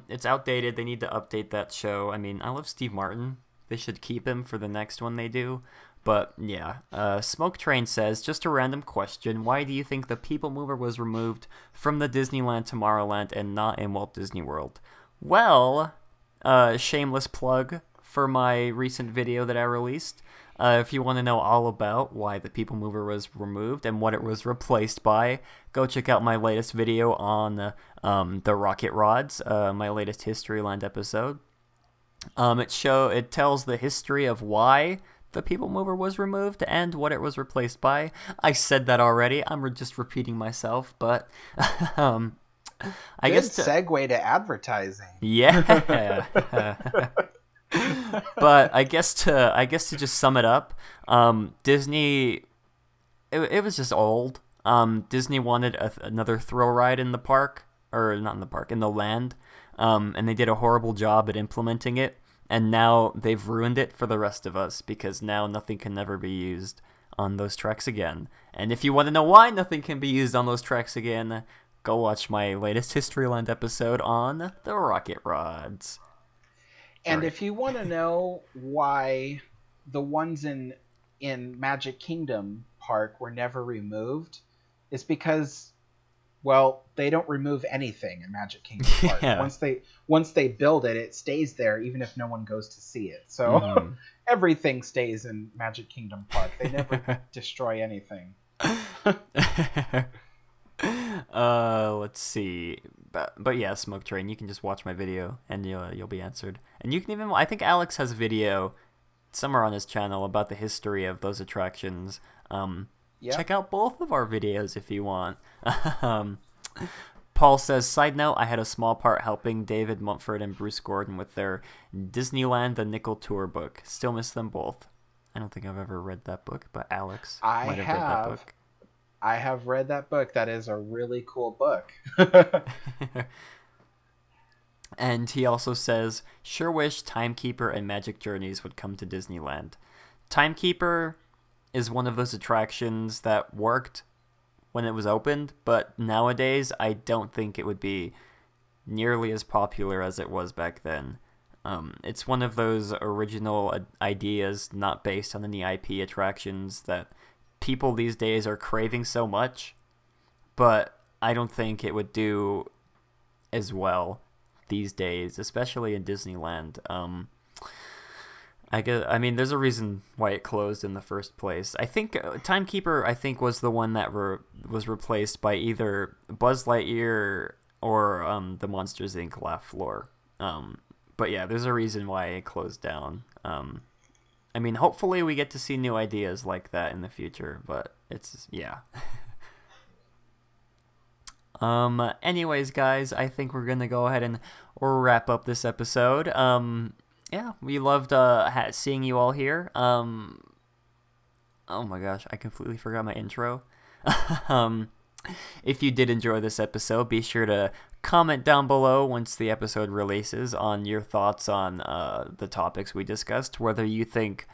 It's outdated. They need to update that show. I mean, I love Steve Martin. They should keep him for the next one they do. But yeah, Smoke Train says, "Just a random question. Why do you think the People Mover was removed from the Disneyland Tomorrowland and not in Walt Disney World?" Well, shameless plug for my recent video that I released. If you want to know all about why the People Mover was removed and what it was replaced by, go check out my latest video on the Rocket Rods, my latest Historyland episode. It tells the history of why the People Mover was removed and what it was replaced by. I said that already. I'm just repeating myself, but I guess segue to advertising. Yeah. But I guess to just sum it up, Disney, it was just old. Disney wanted another thrill ride in the park, or not in the park, in the land, and they did a horrible job at implementing it. And now they've ruined it for the rest of us, because now nothing can never be used on those tracks again. And if you want to know why nothing can be used on those tracks again, go watch my latest Historyland episode on the Rocket Rods. And if you want to know why the ones in Magic Kingdom Park were never removed, it's because, well, they don't remove anything in Magic Kingdom Park. Yeah. Once they build it, it stays there even if no one goes to see it. So everything stays in Magic Kingdom Park. They never destroy anything. Let's see. But yeah, Smoke Train, you can just watch my video and you'll be answered. And you can even, I think Alex has a video somewhere on his channel about the history of those attractions. Check out both of our videos if you want. Paul says, "Side note, I had a small part helping David Mumford and Bruce Gordon with their Disneyland The Nickel Tour book. Still miss them both." I don't think I've ever read that book, but Alex might have read that book. I have read that book. That is a really cool book. And he also says, "Sure wish Timekeeper and Magic Journeys would come to Disneyland." Timekeeper is one of those attractions that worked when it was opened, but nowadays I don't think it would be nearly as popular as it was back then. It's one of those original ideas not based on any IP attractions that people these days are craving so much, but I don't think it would do as well these days, especially in Disneyland. I mean, there's a reason why it closed in the first place. I think Timekeeper, was the one that was replaced by either Buzz Lightyear or the Monsters Inc. Laugh Floor. But yeah, there's a reason why it closed down. I mean, hopefully we get to see new ideas like that in the future, but it's, yeah. Anyways, guys, I think we're gonna go ahead and wrap up this episode. Yeah, we loved seeing you all here. Oh my gosh, I completely forgot my intro. If you did enjoy this episode, be sure to comment down below once the episode releases on your thoughts on the topics we discussed, whether you think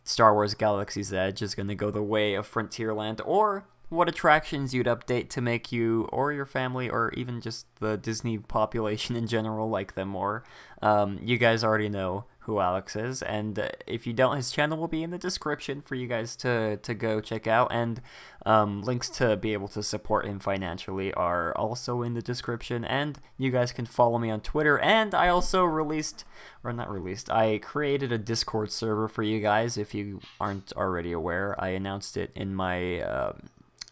Star Wars Galaxy's Edge is going to go the way of Frontierland, or what attractions you'd update to make you or your family or even just the Disney population in general like them more. You guys already know who Alex is, and if you don't, his channel will be in the description for you guys to go check out, and links to be able to support him financially are also in the description, and you guys can follow me on Twitter, and I also I created a Discord server for you guys if you aren't already aware. I announced it in my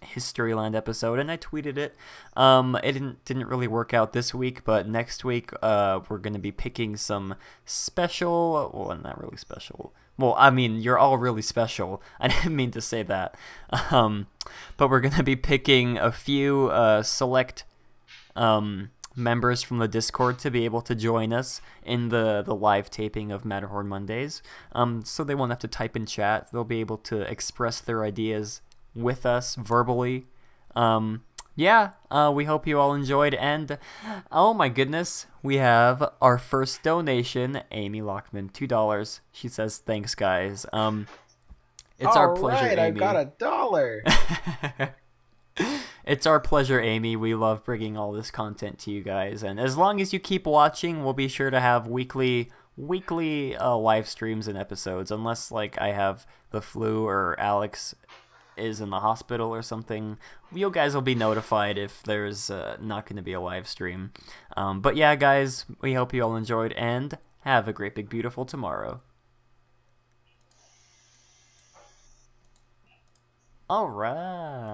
Historyland episode, and I tweeted it. It didn't really work out this week, but next week we're going to be picking some special, well, not really special. Well, I mean, you're all really special. I didn't mean to say that. But we're going to be picking a few select members from the Discord to be able to join us in the live taping of Matterhorn Mondays. So they won't have to type in chat. They'll be able to express their ideas with us verbally. We hope you all enjoyed, and oh my goodness, we have our first donation, Amy Lockman, $2. She says, thanks guys. It's our pleasure, Amy. I got $1. It's our pleasure, Amy. We love bringing all this content to you guys, and as long as you keep watching, we'll be sure to have weekly live streams and episodes, unless like I have the flu or Alex is in the hospital or something. You guys will be notified if there's not going to be a live stream. But yeah, guys, we hope you all enjoyed, and have a great big beautiful tomorrow. All right.